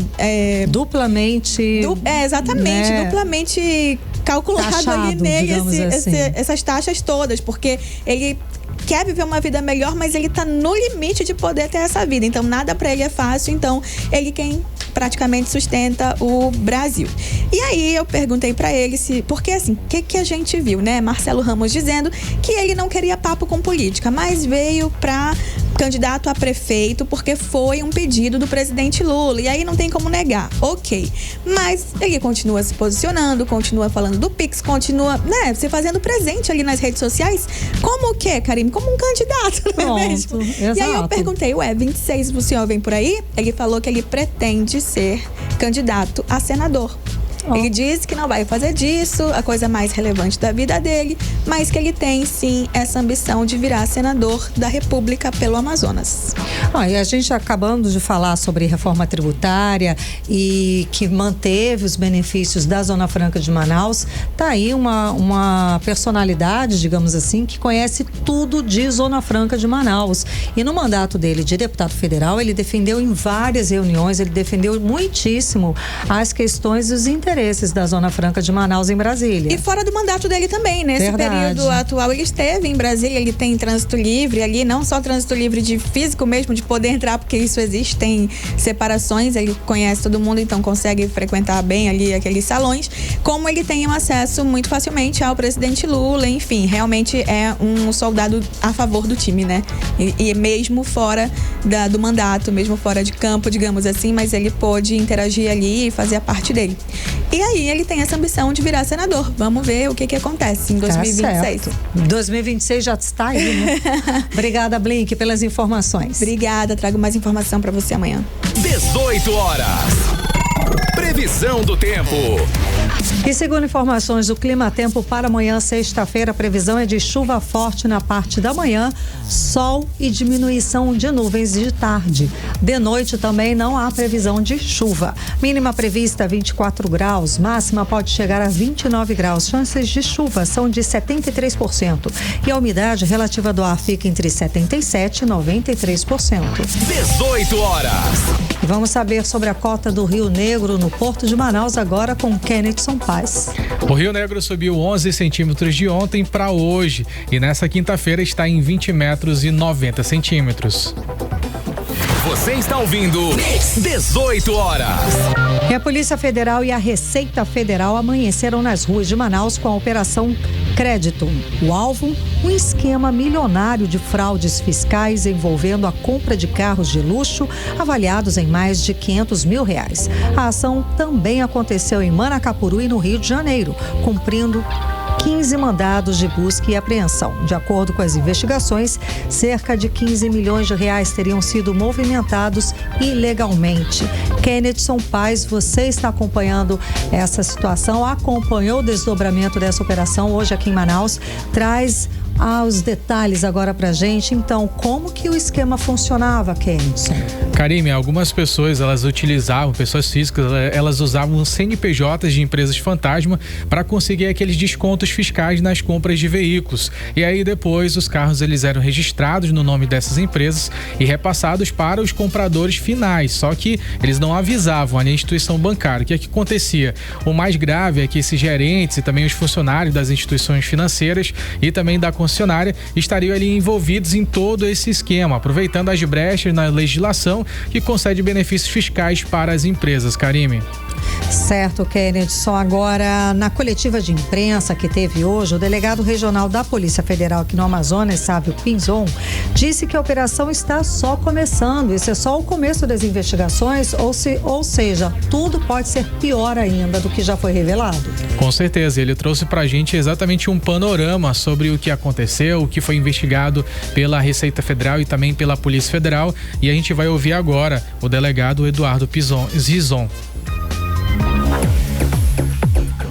duplamente... exatamente, né? Duplamente calculado taxado, ali nele assim. essas taxas todas, porque ele quer viver uma vida melhor, mas ele tá no limite de poder ter essa vida. Então, nada para ele é fácil. Então, ele quem praticamente sustenta o Brasil. E aí, eu perguntei para ele porque assim, o que a gente viu, né? Marcelo Ramos dizendo que ele não queria papo com política, mas veio para candidato a prefeito porque foi um pedido do presidente Lula. E aí não tem como negar. Ok. Mas ele continua se posicionando, continua falando do Pix, continua, né, se fazendo presente ali nas redes sociais. Como o quê, Karime? Como um candidato, não é mesmo? Exato. E aí eu perguntei, 26 o senhor vem por aí? Ele falou que ele pretende ser candidato a senador. Ele disse que não vai fazer disso a coisa mais relevante da vida dele, mas que ele tem sim essa ambição de virar senador da República pelo Amazonas. E a gente acabando de falar sobre reforma tributária e que manteve os benefícios da Zona Franca de Manaus, tá aí uma personalidade, digamos assim, que conhece tudo de Zona Franca de Manaus. E no mandato dele de deputado federal, ele defendeu em várias reuniões, ele defendeu muitíssimo as questões e os interesses da Zona Franca de Manaus em Brasília. E fora do mandato dele também, nesse período atual ele esteve em Brasília, ele tem trânsito livre ali, não só trânsito livre de físico mesmo, de poder entrar, porque isso existe, tem separações, ele conhece todo mundo, então consegue frequentar bem ali aqueles salões, como ele tem um acesso muito facilmente ao presidente Lula, enfim, realmente é um soldado a favor do time, né? E mesmo fora do mandato, mesmo fora de campo, digamos assim, mas ele pôde interagir ali e fazer a parte dele. E aí ele tem essa ambição de virar senador. Vamos ver o que acontece em 2026. 2026 já está aí, né? Obrigada, Blink, pelas informações. Obrigada, trago mais informação para você amanhã. 18 horas. Previsão do tempo. E segundo informações do Climatempo para amanhã, sexta-feira, a previsão é de chuva forte na parte da manhã, sol e diminuição de nuvens de tarde. De noite também não há previsão de chuva. Mínima prevista 24 graus, máxima pode chegar a 29 graus. Chances de chuva são de 73%. E a umidade relativa do ar fica entre 77% e 93%. 18 horas. Vamos saber sobre a cota do Rio Negro no Porto de Manaus agora com Kennethson Paz. O Rio Negro subiu 11 centímetros de ontem para hoje e nessa quinta-feira está em 20 metros e 90 centímetros. Você está ouvindo 18 horas. E a Polícia Federal e a Receita Federal amanheceram nas ruas de Manaus com a Operação Crédito. O alvo, um esquema milionário de fraudes fiscais envolvendo a compra de carros de luxo avaliados em mais de R$500 mil. A ação também aconteceu em Manacapuru e no Rio de Janeiro, cumprindo 15 mandados de busca e apreensão. De acordo com as investigações, cerca de 15 milhões de reais teriam sido movimentados ilegalmente. Kennedson Paz, você está acompanhando essa situação, acompanhou o desdobramento dessa operação hoje aqui em Manaus, traz os detalhes agora pra gente. Então, como que o esquema funcionava, Kennedson? Karime, algumas pessoas, elas utilizavam, pessoas físicas, elas usavam CNPJs de empresas fantasma para conseguir aqueles descontos fiscais nas compras de veículos. E aí depois os carros eles eram registrados no nome dessas empresas e repassados para os compradores finais. Só que eles não avisavam a instituição bancária. O que é que acontecia? O mais grave é que esses gerentes e também os funcionários das instituições financeiras e também da concessionária estariam ali envolvidos em todo esse esquema, aproveitando as brechas na legislação que concede benefícios fiscais para as empresas. Karime. Certo, Kennedy. Só agora, na coletiva de imprensa que teve hoje, o delegado regional da Polícia Federal aqui no Amazonas, Sávio Pinzon, disse que a operação está só começando. Isso é só o começo das investigações, ou seja, tudo pode ser pior ainda do que já foi revelado. Com certeza, ele trouxe pra gente exatamente um panorama sobre o que aconteceu, o que foi investigado pela Receita Federal e também pela Polícia Federal, e a gente vai ouvir agora o delegado Eduardo Zizon.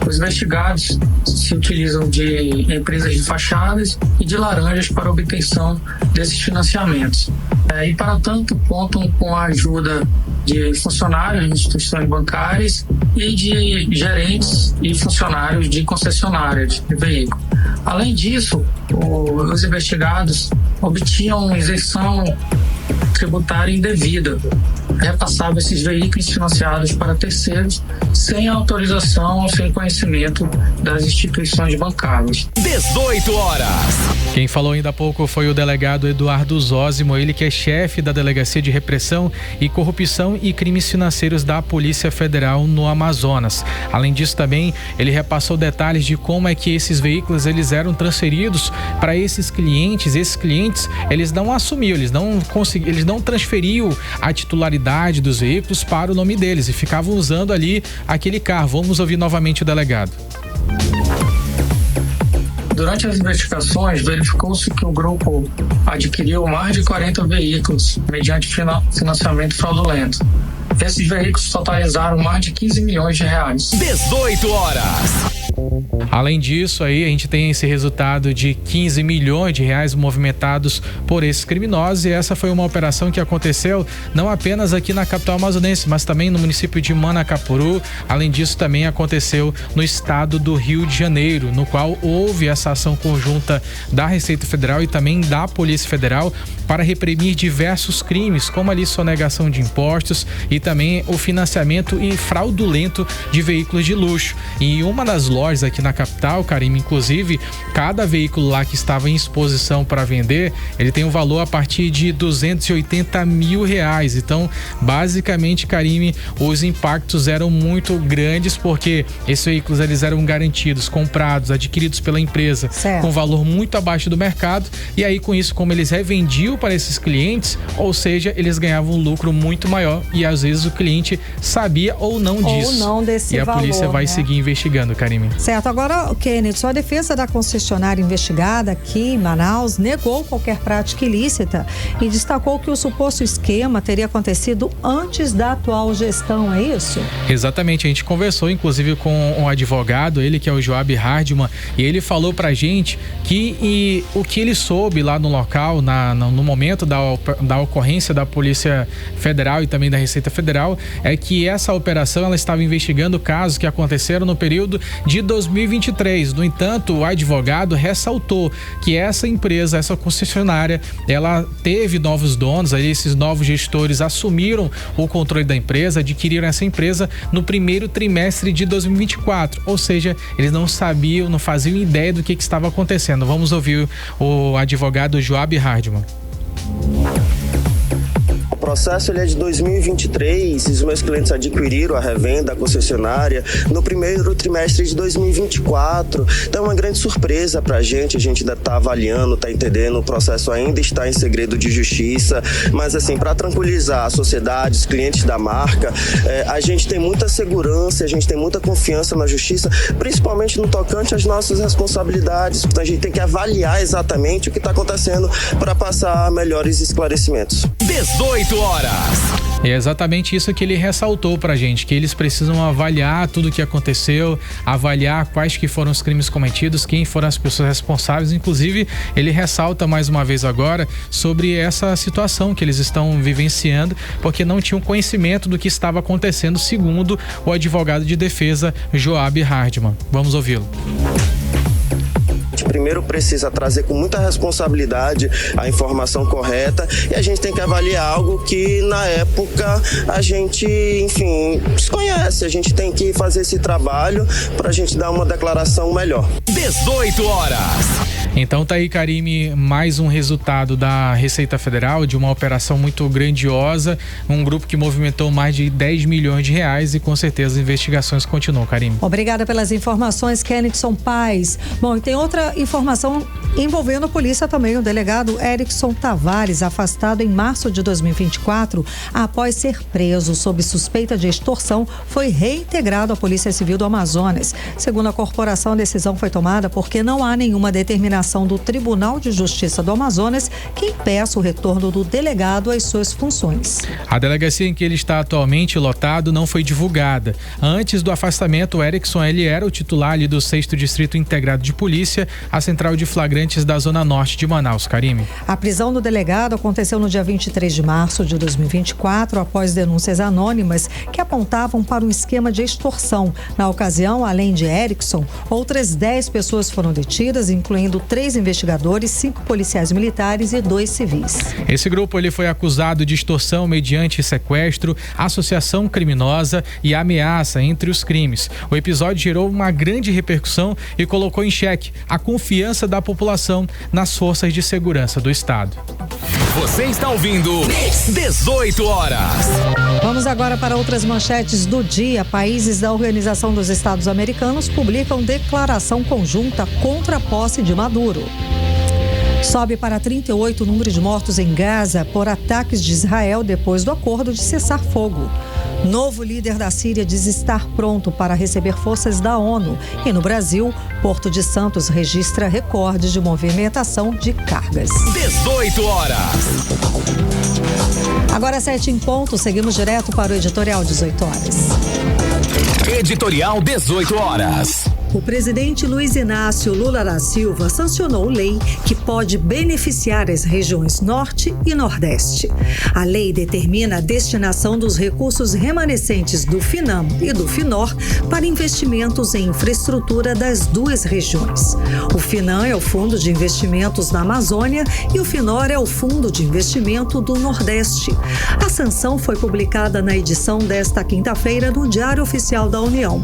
Os investigados se utilizam de empresas de fachadas e de laranjas para a obtenção desses financiamentos. E, para tanto, contam com a ajuda de funcionários de instituições bancárias e de gerentes e funcionários de concessionárias de veículos. Além disso, os investigados obtinham isenção tributária indevida, repassava esses veículos financiados para terceiros sem autorização ou sem conhecimento das instituições bancárias. 18 horas. Quem falou ainda há pouco foi o delegado Eduardo Zósimo, ele que é chefe da Delegacia de Repressão e Corrupção e Crimes Financeiros da Polícia Federal no Amazonas. Além disso também, ele repassou detalhes de como é que esses veículos eles eram transferidos para esses clientes. Esses clientes, eles não assumiam, eles não transferiam a titularidade dos veículos para o nome deles e ficavam usando ali aquele carro. Vamos ouvir novamente o delegado. Durante as investigações, verificou-se que o grupo adquiriu mais de 40 veículos mediante financiamento fraudulento. Esses veículos totalizaram mais de 15 milhões de reais. 18 horas. Além disso, aí a gente tem esse resultado de 15 milhões de reais movimentados por esses criminosos, e essa foi uma operação que aconteceu não apenas aqui na capital amazonense, mas também no município de Manacapuru. Além disso, também aconteceu no estado do Rio de Janeiro, no qual houve essa ação conjunta da Receita Federal e também da Polícia Federal para reprimir diversos crimes, como ali sonegação de impostos e também o financiamento fraudulento de veículos de luxo. E uma das lojas aqui na capital, Karime, inclusive, cada veículo lá que estava em exposição para vender, ele tem um valor a partir de 280 mil reais. Então, basicamente, Karime, os impactos eram muito grandes, porque esses veículos eles eram garantidos, comprados, adquiridos pela empresa, certo, com valor muito abaixo do mercado, e aí com isso, como eles revendiam para esses clientes, ou seja, eles ganhavam um lucro muito maior, e às vezes o cliente sabia ou não disso. Ou não desse valor. E a polícia vai seguir investigando, Karime. Certo. Agora, Kennedy, a defesa da concessionária investigada aqui em Manaus negou qualquer prática ilícita e destacou que o suposto esquema teria acontecido antes da atual gestão, é isso? Exatamente, a gente conversou inclusive com um advogado, ele que é o Joab Hardman, e ele falou pra gente que o que ele soube lá no local, no momento da ocorrência da Polícia Federal e também da Receita Federal, é que essa operação ela estava investigando casos que aconteceram no período de 2023. No entanto, o advogado ressaltou que essa empresa, essa concessionária, ela teve novos donos, aí esses novos gestores assumiram o controle da empresa, adquiriram essa empresa no primeiro trimestre de 2024, ou seja, eles não sabiam, não faziam ideia do que estava acontecendo. Vamos ouvir o advogado Joab Hardman. O processo ele é de 2023 e os meus clientes adquiriram a revenda, a concessionária, no primeiro trimestre de 2024. Então é uma grande surpresa para a gente ainda está avaliando, está entendendo, o processo ainda está em segredo de justiça, mas assim, para tranquilizar a sociedade, os clientes da marca, a gente tem muita segurança, a gente tem muita confiança na justiça, principalmente no tocante às nossas responsabilidades. Então a gente tem que avaliar exatamente o que está acontecendo para passar melhores esclarecimentos. 18 horas. É exatamente isso que ele ressaltou pra gente, que eles precisam avaliar tudo o que aconteceu, avaliar quais que foram os crimes cometidos, quem foram as pessoas responsáveis. Inclusive, ele ressalta mais uma vez agora sobre essa situação que eles estão vivenciando, porque não tinham conhecimento do que estava acontecendo, segundo o advogado de defesa, Joab Hardman. Vamos ouvi-lo. Primeiro precisa trazer com muita responsabilidade a informação correta e a gente tem que avaliar algo que na época a gente, enfim, desconhece. A gente tem que fazer esse trabalho para a gente dar uma declaração melhor. 18 horas. Então tá aí, Karime, mais um resultado da Receita Federal, de uma operação muito grandiosa, um grupo que movimentou mais de 10 milhões de reais e com certeza as investigações continuam, Karime. Obrigada pelas informações, Kennethson Paes. Bom, e tem outra informação envolvendo a polícia também. O delegado Erickson Tavares, afastado em março de 2024, após ser preso sob suspeita de extorsão, foi reintegrado à Polícia Civil do Amazonas. Segundo a corporação, a decisão foi tomada porque não há nenhuma determinação do Tribunal de Justiça do Amazonas que impeça o retorno do delegado às suas funções. A delegacia em que ele está atualmente lotado não foi divulgada. Antes do afastamento, o Erickson, ele era o titular ali do 6º Distrito Integrado de Polícia, a central de flagrantes da Zona Norte de Manaus. Karime. A prisão do delegado aconteceu no dia 23 de março de 2024, após denúncias anônimas que apontavam para um esquema de extorsão. Na ocasião, além de Erickson, outras 10 pessoas foram detidas, incluindo 3 investigadores, 5 policiais militares e 2 civis. Esse grupo ele foi acusado de extorsão mediante sequestro, associação criminosa e ameaça entre os crimes. O episódio gerou uma grande repercussão e colocou em xeque a confiança da população nas forças de segurança do estado. Você está ouvindo 18 horas. Vamos agora para outras manchetes do dia. Países da Organização dos Estados Americanos publicam declaração conjunta contra a posse de Maduro. Sobe para 38 o número de mortos em Gaza por ataques de Israel depois do acordo de cessar fogo. Novo líder da Síria diz estar pronto para receber forças da ONU. E no Brasil, Porto de Santos registra recorde de movimentação de cargas. 18 horas. Agora 7 em ponto, seguimos direto para o Editorial 18 horas. Editorial 18 horas. O presidente Luiz Inácio Lula da Silva sancionou lei que pode beneficiar as regiões Norte e Nordeste. A lei determina a destinação dos recursos remanescentes do FINAM e do FINOR para investimentos em infraestrutura das duas regiões. O FINAM é o Fundo de Investimentos na Amazônia e o FINOR é o Fundo de Investimento do Nordeste. A sanção foi publicada na edição desta quinta-feira no Diário Oficial da União.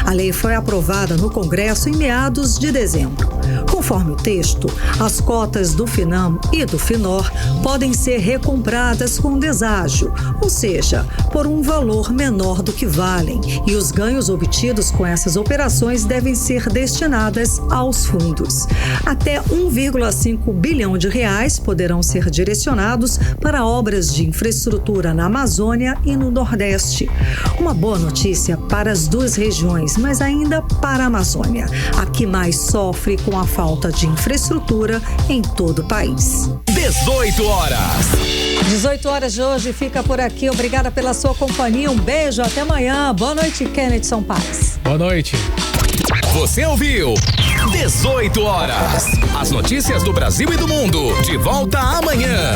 A lei foi aprovada no Congresso em meados de dezembro. Conforme o texto, as cotas do FINAM e do FINOR podem ser recompradas com deságio, ou seja, por um valor menor do que valem, e os ganhos obtidos com essas operações devem ser destinadas aos fundos. Até 1,5 bilhão de reais poderão ser direcionados para obras de infraestrutura na Amazônia e no Nordeste. Uma boa notícia para as duas regiões, mas ainda para a Amazônia, a que mais sofre com a falta de infraestrutura em todo o país. 18 horas. 18 horas de hoje fica por aqui. Obrigada pela sua companhia. Um beijo, até amanhã. Boa noite, Kennethson Paes. Boa noite. Você ouviu 18 horas. As notícias do Brasil e do mundo. De volta amanhã.